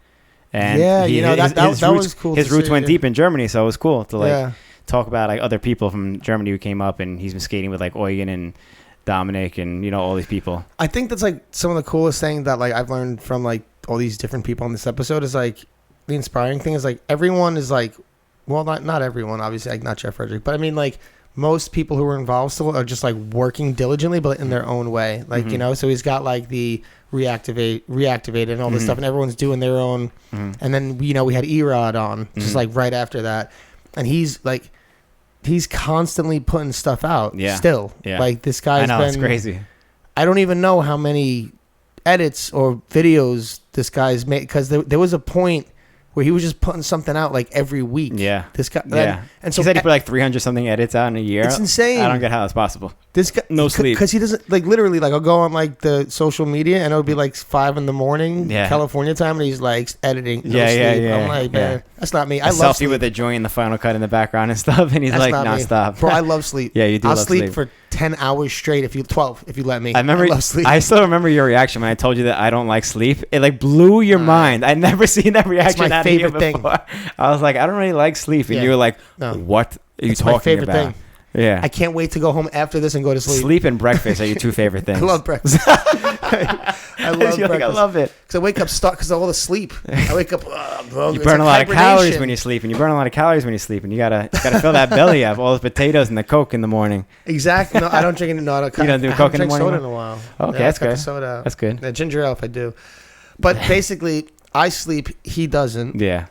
And that was cool. His roots went deep in Germany, so it was cool to talk about like other people from Germany who came up, and he's been skating with like Eugen and Dominic and all these people. I think that's like some of the coolest thing that like I've learned from like all these different people on this episode is like the inspiring thing is like everyone is like, well, not everyone obviously, like not Jeff Frederick, but I mean like most people who are involved still are just like working diligently but in their own way, like so he's got like the reactivated and all this stuff, and everyone's doing their own. And then we had Erod on just like right after that, and he's constantly putting stuff out still. Like this guy's it's crazy. I don't even know how many edits or videos this guy's made, because there was a point where he was just putting something out like every week. Yeah. This guy. And so he said he put like 300 something edits out in a year. It's insane. I don't get how that's possible. This guy, no sleep. Because he doesn't, like literally, like I'll go on like the social media and it'll be like 5 a.m, California time, and he's like editing. No sleep. I'm like, man, that's not me. I love sleep. Selfie with a joint in the Final Cut in the background and stuff, and he's that's like, nah, stop. Bro, I love sleep. Yeah, you do. I'll sleep for 10 hours straight 12 if you let me. I love sleep. I still remember your reaction when I told you that I don't like sleep. It like blew your mind. I'd never seen that reaction. It's my favorite thing. I was like, I don't really like sleep, and you were like, what are you talking my favorite about? Thing. Yeah, I can't wait to go home after this and go to sleep. Sleep and breakfast are your two favorite things. I love breakfast. I love breakfast. I love it because I wake up stuck because of all the sleep. I wake up. You burn a lot of calories when you sleep, and you gotta fill that belly up. All those potatoes and the Coke in the morning. Exactly. No, I don't drink any. No, you don't do Coke in the morning. Soda in a while. Okay, that's good. Soda. That's good. The ginger ale if I do, but basically I sleep. He doesn't. Yeah.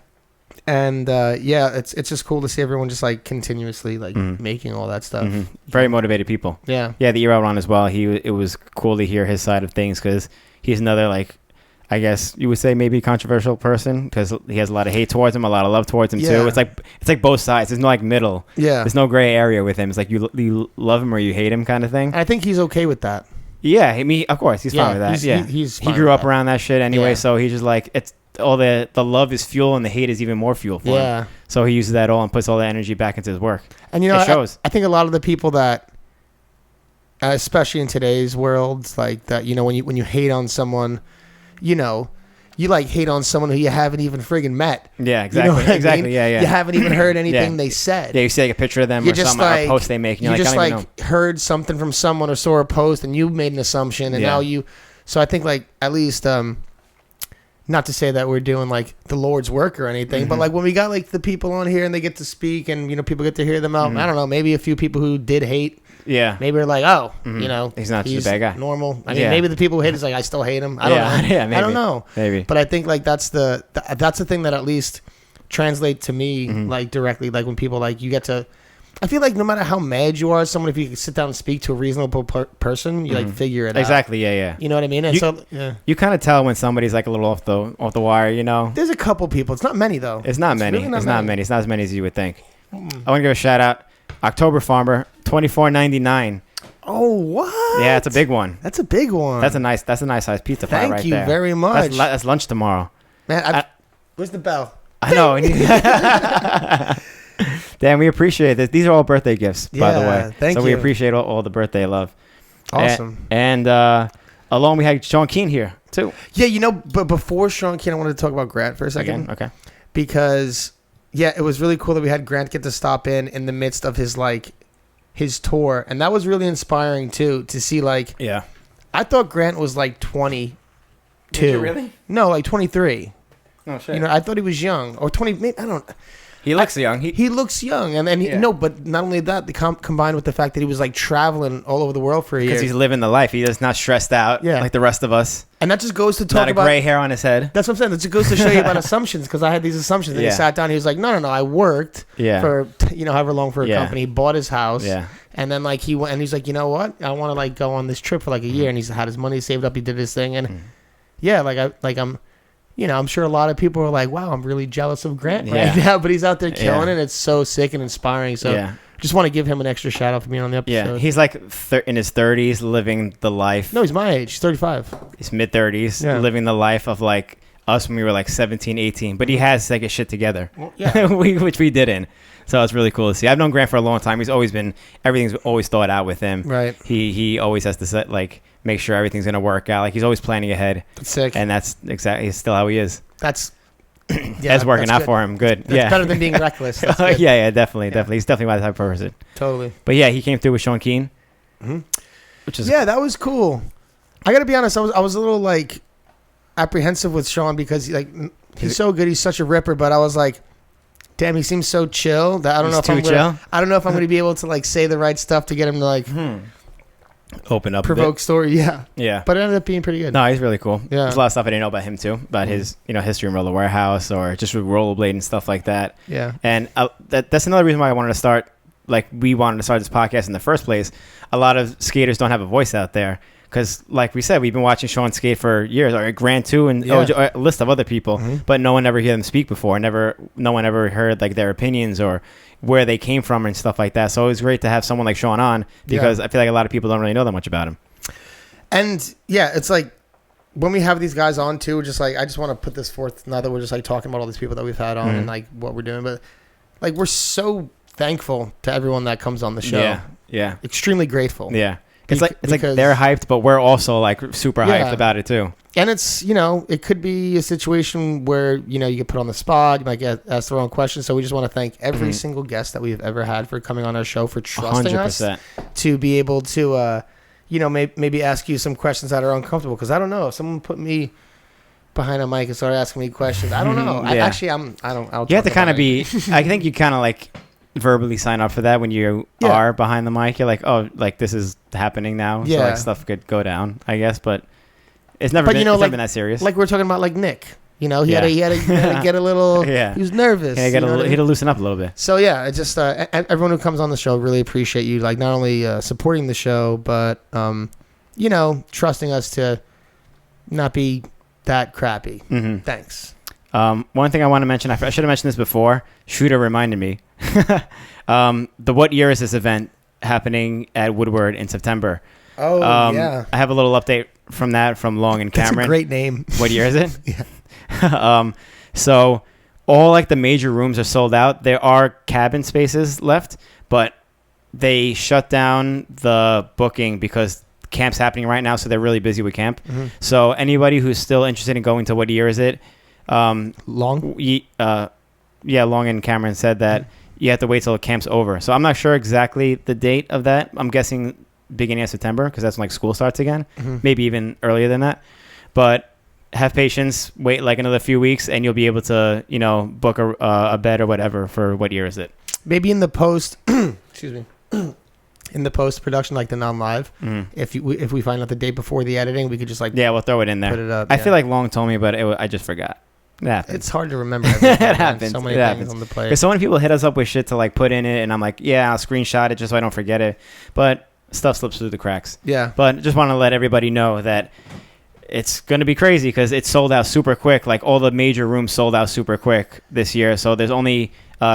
And it's just cool to see everyone just like continuously like making all that stuff. Very motivated people. Yeah. The Eero Ron as well. It was cool to hear his side of things, because he's another like, I guess you would say maybe controversial person, because he has a lot of hate towards him, a lot of love towards him too. It's like both sides. There's no like middle. Yeah. There's no gray area with him. It's like you love him or you hate him kind of thing. And I think he's okay with that. Yeah. Of course he's fine with that. He grew up around that shit anyway, so he's just like it's. All the love is fuel and the hate is even more fuel for him. So he uses that all and puts all the energy back into his work. And it shows. I think a lot of the people that, especially in today's world, like that, when you hate on someone, you like hate on someone who you haven't even friggin' met. Yeah, exactly. Exactly. Mean? Yeah. You haven't even heard anything they said. Yeah, you see like a picture of them or something, or a post they make. And you just like heard something from someone or saw a post and you made an assumption, and now you. So I think like at least. Not to say that we're doing like the Lord's work or anything, but like when we got like the people on here and they get to speak and people get to hear them out. I don't know, maybe a few people who did hate. Yeah. Maybe are like, he's not just a bad guy. Normal. I mean, maybe the people who hate is like, I still hate him. I don't know. Yeah, maybe. I don't know. Maybe. But I think like that's the thing that at least translate to me like directly, like when people like you get to. I feel like no matter how mad you are at someone, if you can sit down and speak to a reasonable person, you like figure it out. Exactly, yeah. You know what I mean? And you kind of tell when somebody's like a little off the wire, There's a couple people. It's not many though. It's not many. Really it's not many. It's not as many as you would think. I want to give a shout out, October Farmer, $24.99. Oh, what? Yeah, it's a big one. That's a big one. That's a nice size pizza pie right there. Thank you very much. That's lunch tomorrow. Man, where's the bell? I know. Damn, we appreciate this. These are all birthday gifts, by the way. Thank you. So we appreciate all the birthday love. Awesome. And along we had Sean Keane here, too. Yeah, but before Sean Keane, I wanted to talk about Grant for a second. Okay. Because, it was really cool that we had Grant get to stop in the midst of his tour. And that was really inspiring, too, to see, like... Yeah. I thought Grant was, like, 22. Did you really? No, like 23. Oh, shit. I thought he was young. Or 20... Maybe, I don't... He looks young. He looks young, and no, but not only that, combined with the fact that he was like traveling all over the world for a year. Because he's living the life. He is not stressed out like the rest of us. And that just goes to talk about... Not a gray hair on his head. That's what I'm saying. That just goes to show you about assumptions, because I had these assumptions. And he sat down, he was like, no, I worked for, however long for a company. He bought his house. Yeah. And then, like, he went, and he's like, you know what? I want to, like, go on this trip for, like, a year. And he's had his money saved up. He did his thing. And, I'm sure a lot of people are like, wow, I'm really jealous of Grant right now. But he's out there killing it. It's so sick and inspiring. So just want to give him an extra shout out for being on the episode. Yeah, he's like in his 30s, living the life. No, he's my age. He's 35. He's mid-30s, living the life of like us when we were like 17, 18. But he has like his shit together, which we didn't. So it's really cool to see. I've known Grant for a long time. He's always been, everything's always thought out with him. Right. He always has to make sure everything's going to work out. Like he's always planning ahead. That's sick. And that's exactly still how he is. That's working out for him. Good. That's better than being reckless. Definitely. He's definitely my type of person. Totally. But yeah, he came through with Sean Keane, which is that was cool. I got to be honest. I was a little like apprehensive with Sean because he's so good. He's such a ripper. But I was like, damn, he seems so chill that I don't know if I'm going to be able to like say the right stuff to get him to like open up, provoke story. Yeah. But it ended up being pretty good. No, he's really cool. Yeah. There's a lot of stuff I didn't know about him too, about his history in Roller Warehouse or just with rollerblade and stuff like that. Yeah. And that's another reason why I wanted to start. Like we wanted to start this podcast in the first place. A lot of skaters don't have a voice out there. Because, like we said, we've been watching Sean skate for years, or Grant too, and a list of other people, but no one ever heard them speak before. No one ever heard like their opinions or where they came from and stuff like that. So it was great to have someone like Sean on because I feel like a lot of people don't really know that much about him. And it's like when we have these guys on too, just like I just want to put this forth now that we're just like talking about all these people that we've had on and like what we're doing, but like we're so thankful to everyone that comes on the show. Yeah, extremely grateful. Yeah. It's like they're hyped, but we're also like super hyped about it too. And it's it could be a situation where you get put on the spot, you might get asked the wrong question. So we just want to thank every single guest that we've ever had for coming on our show, for trusting 100%. Us to be able to maybe ask you some questions that are uncomfortable. Because I don't know if someone put me behind a mic and started asking me questions. I don't know. I have to kind of be. I think you kind of like verbally sign up for that when you are behind the mic. You're like, oh, like this is happening now. So like stuff could go down, I guess, but it's never been that serious. Like we're talking about like Nick, he had to get a little, he was nervous. Yeah, he had to loosen up a little bit. So it's just everyone who comes on the show, really appreciate you, like not only supporting the show, but trusting us to not be that crappy. Thanks. One thing I want to mention, I should have mentioned this before. Shooter reminded me. What year is this event happening at Woodward in September? Oh, I have a little update from Long and Cameron. That's a great name. What year is it? So all like the major rooms are sold out. There are cabin spaces left, but they shut down the booking because camp's happening right now. So they're really busy with camp. So anybody who's still interested in going to what year is it? Long? Long and Cameron said that you have to wait till the camp's over. So I'm not sure exactly the date of that. I'm guessing beginning of September because that's when like school starts again. Maybe even earlier than that. But have patience, wait like another few weeks, and you'll be able to, book a bed or whatever for what year is it. Maybe in the post, excuse me, in the post-production, like the non-live, if we find out the day before the editing, we could just like... Yeah, we'll throw it in there. Put it up. I feel like Long told me, but I just forgot. It's hard to remember everything. It happens. So many things on the plate. Because so many people hit us up with shit to like put in it, and I'm like, yeah, I'll screenshot it just so I don't forget it. But stuff slips through the cracks. Yeah. But just want to let everybody know that it's going to be crazy because it's sold out super quick. Like all the major rooms sold out super quick this year. So there's only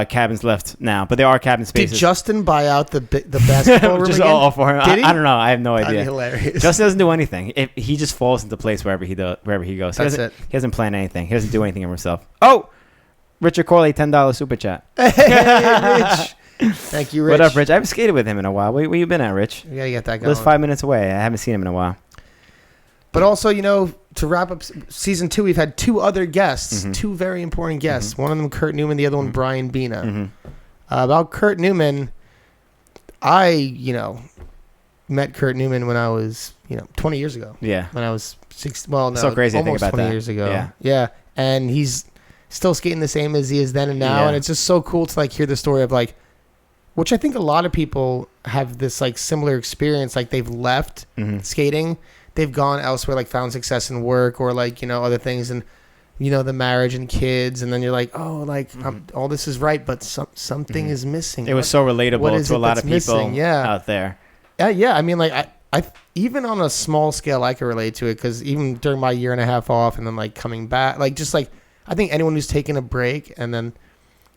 cabins left now, but there are cabin spaces. Did Justin buy out the basketball room just again? all for him? I don't know. I have no idea. That'd be hilarious. Justin doesn't do anything. He just falls into place wherever he goes. He hasn't planned anything. He doesn't do anything of himself. Oh, Richard Corley, $10 super chat. Hey, Rich. Thank you, Rich. What up, Rich? I haven't skated with him in a while. Where you been at, Rich? We gotta get that going. Lives 5 minutes away. I haven't seen him in a while. But also, to wrap up season 2, we've had 2 other guests, 2 very important guests. One of them, Kurt Newman, the other one, Brian Bina. About Kurt Newman, I, met Kurt Newman when I was, 20 years ago. Yeah. When I was 6. Well, no, so crazy. Almost I think about 20 that. Years ago. Yeah. And he's still skating the same as he is then and now. Yeah. And it's just so cool to like hear the story of like, which I think a lot of people have this like similar experience. Like they've left skating, they've gone elsewhere, like found success in work or like, you know, other things, and you know, the marriage and kids, and then you're like, oh, like all this is right, but something is missing. It was so relatable to a lot of people out there. Yeah. I mean, like I even on a small scale, I can relate to it, because even during my 1.5 years off and then like coming back, like just like I think anyone who's taken a break and then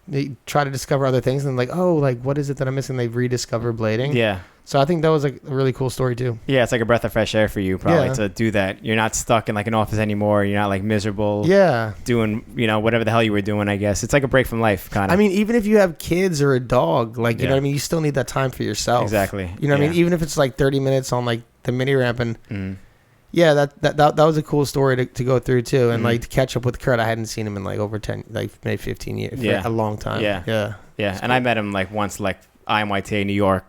they try to discover other things and like, oh, like what is it that I'm missing? They rediscover blading. Yeah. So I think that was like a really cool story too. Yeah, it's like a breath of fresh air for you probably to do that. You're not stuck in like an office anymore. You're not like miserable. Yeah. Doing, you know, whatever the hell you were doing, I guess. It's like a break from life, kind of. I mean, even if you have kids or a dog, like, you know what I mean? You still need that time for yourself. Exactly. You know what I mean? Even if it's like 30 minutes on like the mini ramp, and yeah, that was a cool story to go through too. And like to catch up with Kurt, I hadn't seen him in like over 10, like maybe 15 years. Yeah. For a long time. Yeah. Yeah. Yeah. And I met him like once, like IMYTA New York.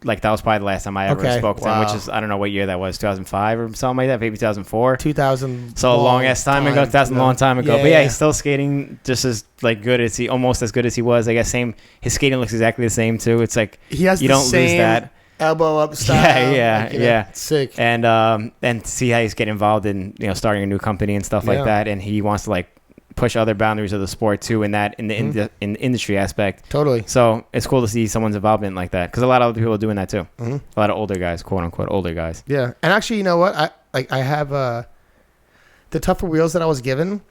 Like that was probably the last time I ever spoke to him, which is, I don't know what year that was, 2005 or something like that, maybe 2004. 2000. So a long ass time ago, that's a long time ago. Yeah, but yeah, he's still skating just as like good as almost as good as he was. I guess his skating looks exactly the same too. It's like he has you don't lose that elbow up style. Yeah. Sick. And see how he's getting involved in, you know, starting a new company and stuff like that, and he wants to like push other boundaries of the sport too in the industry aspect. Totally. So it's cool to see someone's involvement like that, because a lot of other people are doing that too. A lot of older guys, quote unquote older guys. Yeah. And actually, you know what, I have the tougher wheels that I was given,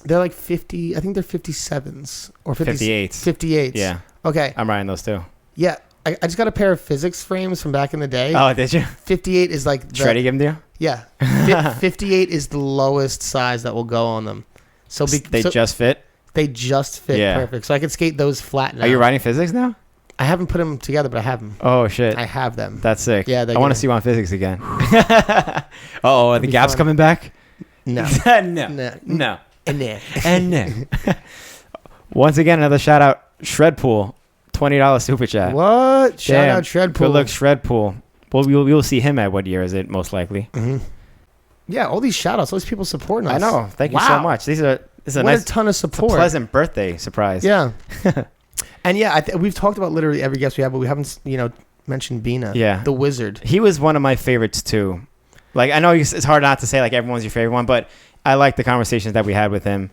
they're like 50, I think they're 57s or 58s. 58s. Yeah. Okay. I'm riding those too. Yeah. I just got a pair of physics frames from back in the day. Oh, did you? 58 is like Shreddy give them to you? Yeah. 58 is the lowest size that will go on them. So they just fit? They just fit perfect. So I can skate those flat now. Are you riding physics now? I haven't put them together, but I have them. Oh, shit. I have them. That's sick. Yeah. I want to see you on physics again. Uh-oh, are the gaps coming back? No. No. And no. Once again, another shout out, Shredpool. $20 super chat. What? Shout out Shredpool. Good luck, Shredpool. Well, you'll see him at what year is it, most likely? Yeah, all these shout outs, all these people supporting us. I know. Thank you so much. This is a nice, a ton of support. A pleasant birthday surprise. Yeah. And yeah, we've talked about literally every guest we have, but we haven't, mentioned Bina. Yeah. The Wizard. He was one of my favorites too. Like, I know it's hard not to say like everyone's your favorite one, but I like the conversations that we had with him.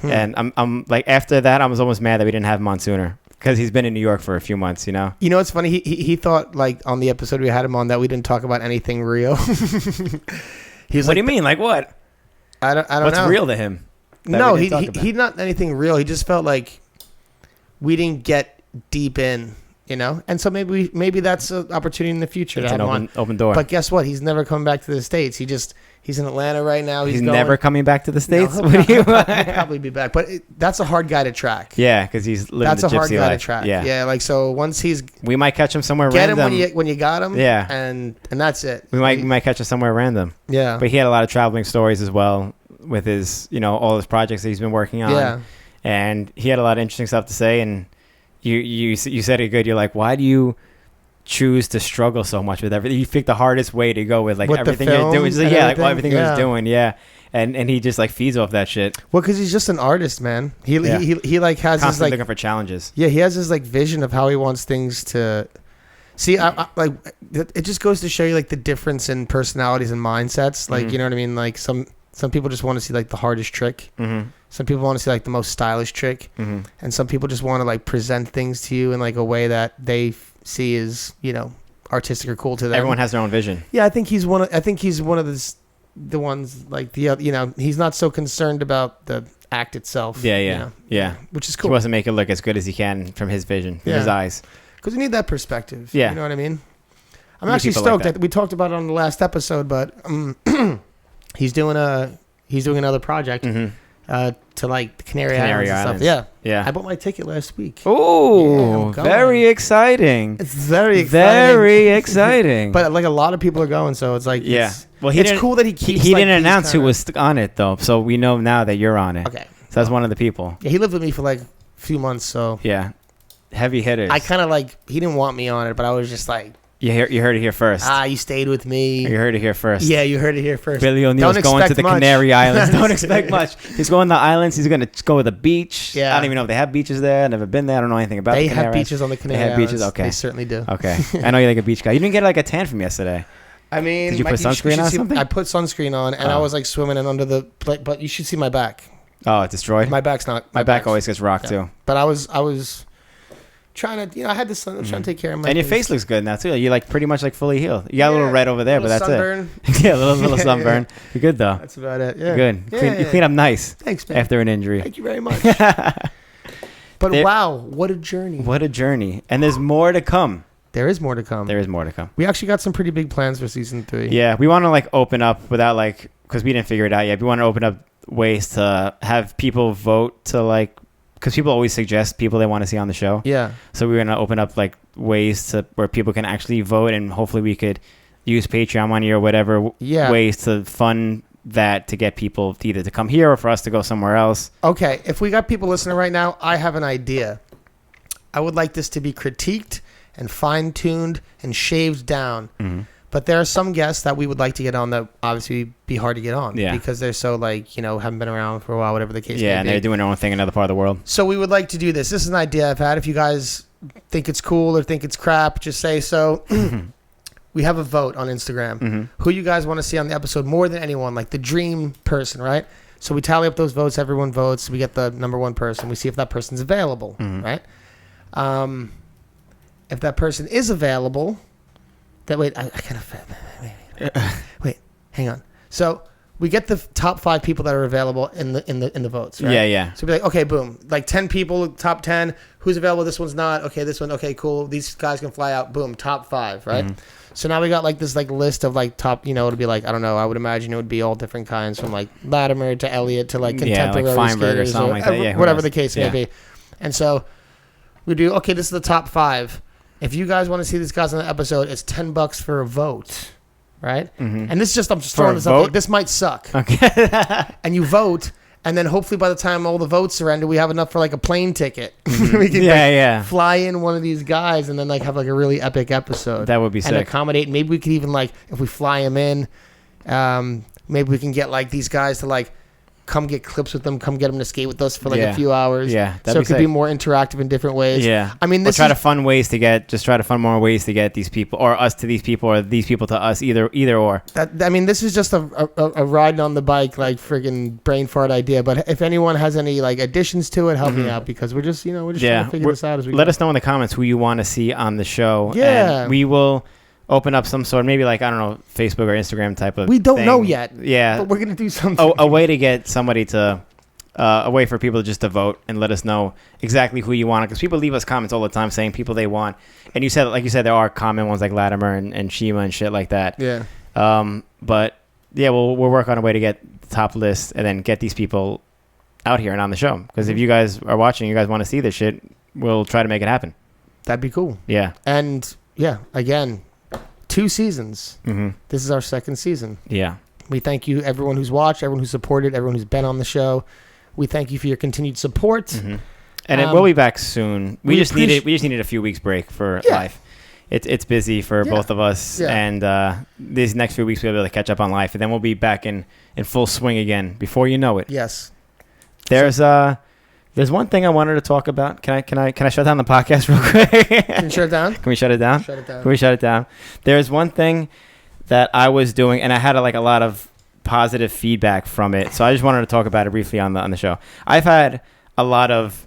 And I'm like, after that, I was almost mad that we didn't have him on sooner, because he's been in New York for a few months, you know? You know, it's funny. He thought like on the episode we had him on that we didn't talk about anything real. What do you mean? Like what? I don't know. What's real to him? No, he not anything real. He just felt like we didn't get deep in, you know? And so maybe that's an opportunity in the future to have him on. Open door. But guess what? He's never coming back to the States. He's in Atlanta right now. He's never coming back to the States? No, he'll probably be back. But that's a hard guy to track. Yeah, because he's living the gypsy life. That's a hard guy to track. Yeah, like so once we might catch him somewhere random. Get him when you got him. Yeah. And that's it. We might catch him somewhere random. Yeah. But he had a lot of traveling stories as well with his, all his projects that he's been working on. Yeah. And he had a lot of interesting stuff to say. And you said it good. You're like, why do you choose to struggle so much with everything? You pick the hardest way to go with like everything you're doing. Everything he was doing. Yeah. And he just like feeds off that shit. Well, because he's just an artist, man. He like has constantly his like looking for challenges. Yeah, he has his like vision of how he wants things to. See, I like it. Just goes to show you like the difference in personalities and mindsets. Like you know what I mean. Like some people just want to see like the hardest trick. Some people want to see like the most stylish trick, and some people just want to like present things to you in like a way that they see as artistic or cool to them. Everyone has their own vision. Yeah, I think he's one of the ones like he's not so concerned about the act itself. Yeah, which is cool. He wants to make it look as good as he can from his vision, from his eyes. Because we need that perspective. Yeah, you know what I mean. I'm actually stoked that we talked about it on the last episode, but he's doing another project. To like the Canary Islands and stuff. Yeah. I bought my ticket last week. Oh, very exciting. It's very exciting. Very exciting. But like a lot of people are going, so it's like it's cool that he keeps. He didn't announce who was on it though, so we know now that you're on it. Okay. So that's one of the people. Yeah, he lived with me for like a few months, so yeah, heavy hitters. I kind of like he didn't want me on it, but I was just like. You heard it here first. You stayed with me. You heard it here first. Yeah, you heard it here first. Billy O'Neal's going to the Canary Islands. Don't expect much. He's going to the islands. He's going to go to the beach. Yeah. I don't even know if they have beaches there. I've never been there. I don't know anything about the Canary Islands. They have beaches on the Canary Islands. They have beaches? Okay. They certainly do. Okay. I know you're like a beach guy. You didn't get like a tan from yesterday. I mean, did you put sunscreen on something? I put sunscreen on, and I was like swimming and under the. But you should see my back. Oh, it's destroyed. My back's not. My back always gets rocked too. But I was trying to, I had the sun. I was trying to take care of my. And your face looks good now too. You're like pretty much like fully healed. You got a little red over there, but that's sunburn. it. Yeah, a little sunburn. You're good though. That's about it. Yeah. You're good. You clean up nice. Thanks, man. After an injury. Thank you very much. But wow, what a journey. What a journey. And there's more to come. There is more to come. There is more to come. We actually got some pretty big plans for season 3. Yeah, we want to like open up without like, because we didn't figure it out yet. We want to open up ways to have people vote to like, because people always suggest people they want to see on the show. Yeah. So we're going to open up like ways to where people can actually vote, and hopefully we could use Patreon money or whatever ways to fund that to get people either to come here or for us to go somewhere else. Okay, if we got people listening right now, I have an idea. I would like this to be critiqued and fine-tuned and shaved down. Mm-hmm. But there are some guests that we would like to get on that obviously be hard to get on because they're so like, haven't been around for a while, whatever the case may be. Yeah, and they're doing their own thing in another part of the world. So we would like to do this. This is an idea I've had. If you guys think it's cool or think it's crap, just say so. We have a vote on Instagram. Mm-hmm. Who you guys want to see on the episode more than anyone, like the dream person, right? So we tally up those votes. Everyone votes. We get the number one person. We see if that person's available, right? If that person is available, wait, hang on. So we get the top 5 people that are available in the votes, right? Yeah. So we're like, okay, boom, like 10 people, top 10. Who's available? This one's not. Okay, this one. Okay, cool. These guys can fly out. Boom, top 5, right? Mm-hmm. So now we got like this like list of like top. It'll be like I don't know. I would imagine it would be all different kinds from like Latimer to Elliott to like contemporary like Feinberg or something like that. Yeah, whatever the case may be. And so we do. Okay, this is the top 5. If you guys want to see these guys on the episode, it's $10 for a vote, right? Mm-hmm. And this is I'm just throwing this up. This might suck. Okay. And you vote, and then hopefully by the time all the votes are ended, we have enough for like a plane ticket. Mm-hmm. We can fly in one of these guys and then like have like a really epic episode. That would be sick. And accommodate. Maybe we could even like if we fly them in, maybe we can get like these guys to like come get clips with them, come get them to skate with us for like a few hours. Yeah, so it could be more interactive in different ways. Yeah, I mean, try to find more ways to get these people, or us to these people, or these people to us. Either or. This is just a riding on the bike like friggin' brain fart idea. But if anyone has any like additions to it, help me out because we're just trying to figure this out as we go. Let us know in the comments who you want to see on the show. Yeah, and we will open up some sort, maybe like, I don't know, Facebook or Instagram type of We don't thing. know yet. Yeah. But we're going to do something. A way to get somebody to, a way for people just to vote and let us know exactly who you want. Because people leave us comments all the time saying people they want. And you said, like you said, there are common ones like Latimer and Shima and shit like that. Yeah. But yeah, we'll work on a way to get the top list and then get these people out here and on the show. Because if you guys are watching, you guys want to see this shit, we'll try to make it happen. That'd be cool. Yeah. And yeah, again, 2 seasons. Mm-hmm. This is our 2nd season. Yeah. We thank you, everyone who's watched, everyone who's supported, everyone who's been on the show. We thank you for your continued support. Mm-hmm. And we'll be back soon. We just needed a few weeks break for life. It's busy for both of us, and these next few weeks we'll be able to catch up on life, and then we'll be back in full swing again before you know it. Yes. There's one thing I wanted to talk about. Can I shut down the podcast real quick? Can you shut it down? Can we shut it down? Shut it down. Can we shut it down? There's one thing that I was doing, and I had a lot of positive feedback from it. So I just wanted to talk about it briefly on the show. I've had a lot of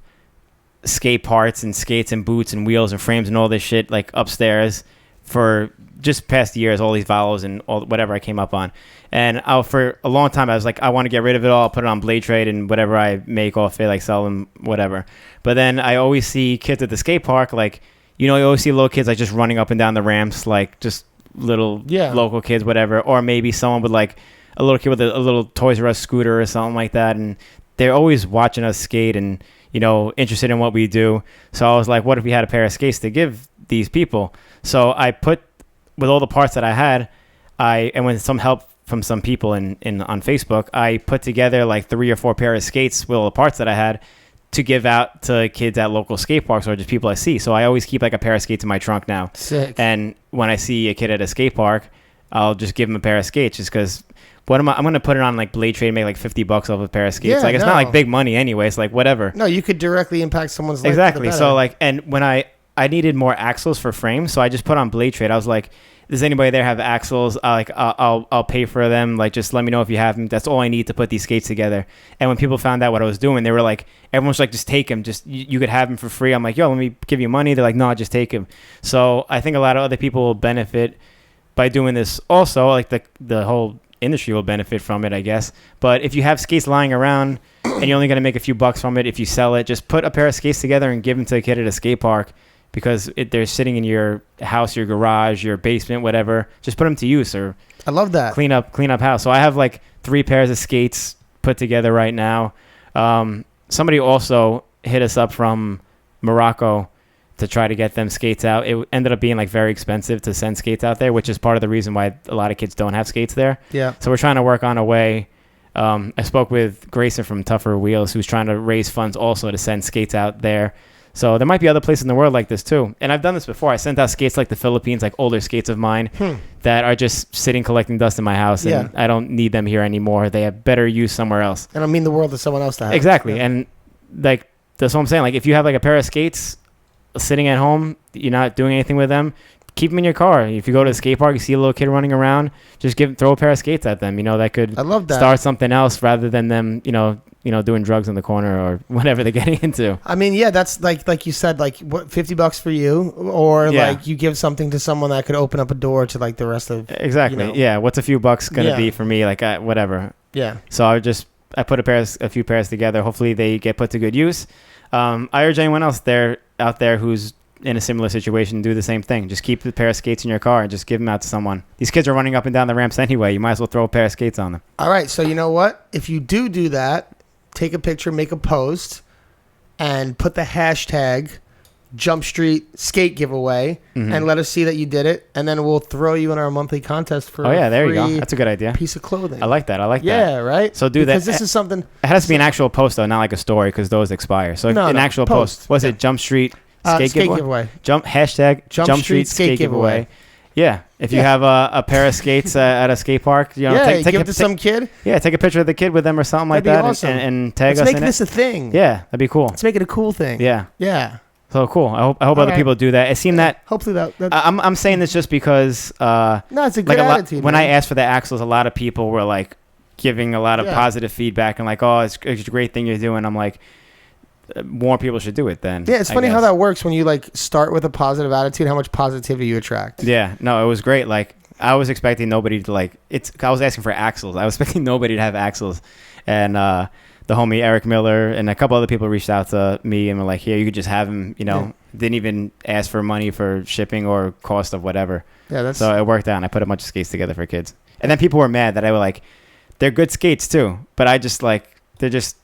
skate parts and skates and boots and wheels and frames and all this shit like upstairs for just past years, all these Valos and all whatever I came up on. And for a long time, I was like, I want to get rid of it all, I'll put it on Blade Trade, and whatever I make off it, like sell them, whatever. But then I always see kids at the skate park, like, you always see little kids like just running up and down the ramps, like just little local kids, whatever. Or maybe someone with like a little kid with a little Toys R Us scooter or something like that. And they're always watching us skate and, interested in what we do. So I was like, what if we had a pair of skates to give these people? So I put, with all the parts that I had, and with some help from some people on Facebook, I put together like 3 or 4 pair of skates with all the parts that I had to give out to kids at local skate parks or just people I see. So I always keep like a pair of skates in my trunk now. Sick. And when I see a kid at a skate park, I'll just give him a pair of skates just because I'm going to put it on like Blade Trade and make like $50 off a pair of skates. Yeah, like it's not like big money anyway. It's like whatever. No, you could directly impact someone's life. Exactly. So like, and when I needed more axles for frames, so I just put on Blade Trade. I was like, does anybody there have axles? I'll pay for them. Like, just let me know if you have them. That's all I need to put these skates together. And when people found out what I was doing, they were like, everyone was like, just take them. Just you could have them for free. I'm like, yo, let me give you money. They're like, no, just take them. So I think a lot of other people will benefit by doing this. Also, like the whole industry will benefit from it, I guess. But if you have skates lying around and you're only going to make a few bucks from it if you sell it, just put a pair of skates together and give them to a kid at a skate park. Because they're sitting in your house, your garage, your basement, whatever. Just put them to use, or I love that. Clean up house. So I have like 3 pairs of skates put together right now. Somebody also hit us up from Morocco to try to get them skates out. It ended up being like very expensive to send skates out there, which is part of the reason why a lot of kids don't have skates there. Yeah. So we're trying to work on a way. I spoke with Grayson from Tougher Wheels, who's trying to raise funds also to send skates out there. So there might be other places in the world like this too. And I've done this before. I sent out skates like the Philippines, like older skates of mine that are just sitting collecting dust in my house. And I don't need them here anymore. They have better use somewhere else. I don't mean the world to someone else to have. Exactly. Yeah. And like, that's what I'm saying. Like if you have like a pair of skates sitting at home, you're not doing anything with them, keep them in your car. If you go to the skate park, you see a little kid running around, just throw a pair of skates at them. You know, that could I love that. Start something else rather than them, you know, doing drugs in the corner or whatever they're getting into. I mean, yeah, that's like you said, like what, $50 for you, or like you give something to someone that could open up a door to like the rest of. Exactly. You know. Yeah. What's a few bucks gonna be for me? Like whatever. Yeah. So I put a few pairs together. Hopefully they get put to good use. I urge anyone else out there who's in a similar situation, do the same thing. Just keep the pair of skates in your car and just give them out to someone. These kids are running up and down the ramps anyway. You might as well throw a pair of skates on them. All right. So you know what? If you do that, take a picture, make a post, and put the hashtag Jump Street Skate Giveaway, and let us see that you did it. And then we'll throw you in our monthly contest for there you go. That's a good idea. Piece of clothing. I like that. Yeah, right? So do that. Because this is something. It has to be an actual post, though, not like a story, because those expire. So an actual post. Was it Jump Street Skate Giveaway? Hashtag Jump Street Skate Giveaway. Yeah. If you have a pair of skates at a skate park, take give it to some kid. Yeah, take a picture of the kid with them or something like that, awesome. and tag us in it. Let's make this a thing. Yeah, that'd be cool. Let's make it a cool thing. Yeah. Yeah. So cool. I hope other people do that. It seemed that. Hopefully that. I'm saying this just because. No, it's a good attitude. When I asked for the axles, a lot of people were like giving a lot of positive feedback and like, oh, it's a great thing you're doing. I'm like, more people should do it then. Yeah, it's funny how that works when you like start with a positive attitude, how much positivity you attract. Yeah, no, it was great. Like I was expecting nobody to I was asking for axles. I was expecting nobody to have axles. And the homie Eric Miller and a couple other people reached out to me and were like, here, you could just have them, didn't even ask for money for shipping or cost of whatever. Yeah, so it worked out and I put a bunch of skates together for kids. And then people were mad that I were like, they're good skates too, but I just they're just,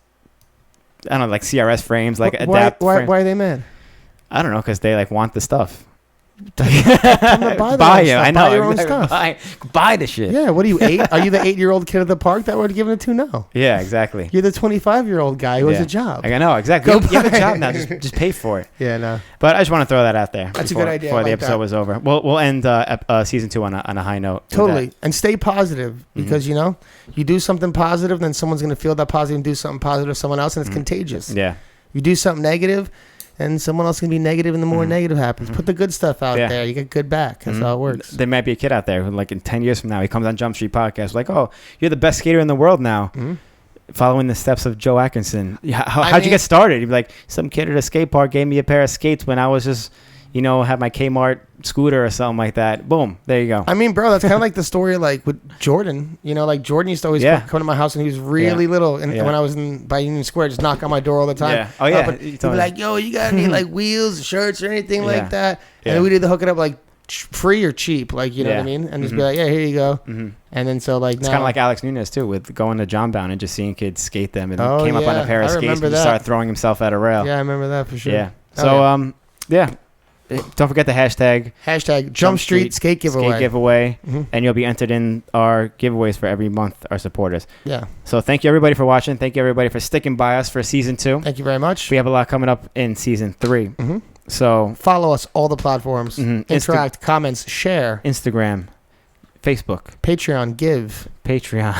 I don't know, like CRS frames, like adapt. Why are they mad? I don't know, because they want the stuff. Buy it. I know. Buy your own stuff. Buy the shit. Yeah. What are you, 8? Are you the 8-year-old kid at the park that we're giving it to? No. Yeah, exactly. You're the 25-year-old guy who has a job. I know, exactly. You have a job now. Just pay for it. Yeah, no. But I just want to throw that out there. That's a good idea. Before the episode was over. We'll end season 2 on a high note. Totally. And stay positive because, you do something positive, then someone's going to feel that positive and do something positive to someone else, and it's contagious. Yeah. You do something negative, and someone else can be negative, and the more negative happens. Put the good stuff out there. You get good back. That's how it works. There might be a kid out there who, like, in 10 years from now, he comes on Jump Street Podcast, like, oh, you're the best skater in the world now. Following the steps of Joe Atkinson. How'd you get started? He'd be like, some kid at a skate park gave me a pair of skates when I was just, had my Kmart scooter or something like that. Boom. There you go. I mean, bro, that's kind of like the story like with Jordan. Like Jordan used to always come to my house when he was really little. And when I was by Union Square, just knock on my door all the time. Yeah. Oh, yeah. But he'd be like, yo, you got any like wheels, shirts, or anything like that? And then we'd either hook it up like free or cheap, like, you know what I mean? And just be like, yeah, here you go. And then so like it's kind of like Alex Nunez too, with going to John Bound and just seeing kids skate them, and came up on a pair of skates and just started throwing himself at a rail. Yeah, I remember that for sure. Yeah. So Don't forget the hashtag. Hashtag Jump Street Skate Giveaway. And you'll be entered in our giveaways for every month, our supporters. Yeah. So thank you, everybody, for watching. Thank you, everybody, for sticking by us for Season 2. Thank you very much. We have a lot coming up in Season 3. So follow us, all the platforms. Interact, comments, share. Instagram, Facebook. Patreon, give. Patreon.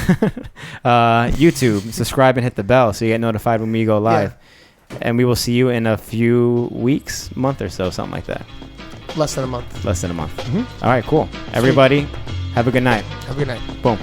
YouTube. Subscribe and hit the bell so you get notified when we go live. Yeah. And we will see you in a few weeks, month or so, something like that. Less than a month. All right, cool. Everybody, have a good night. Have a good night. Boom.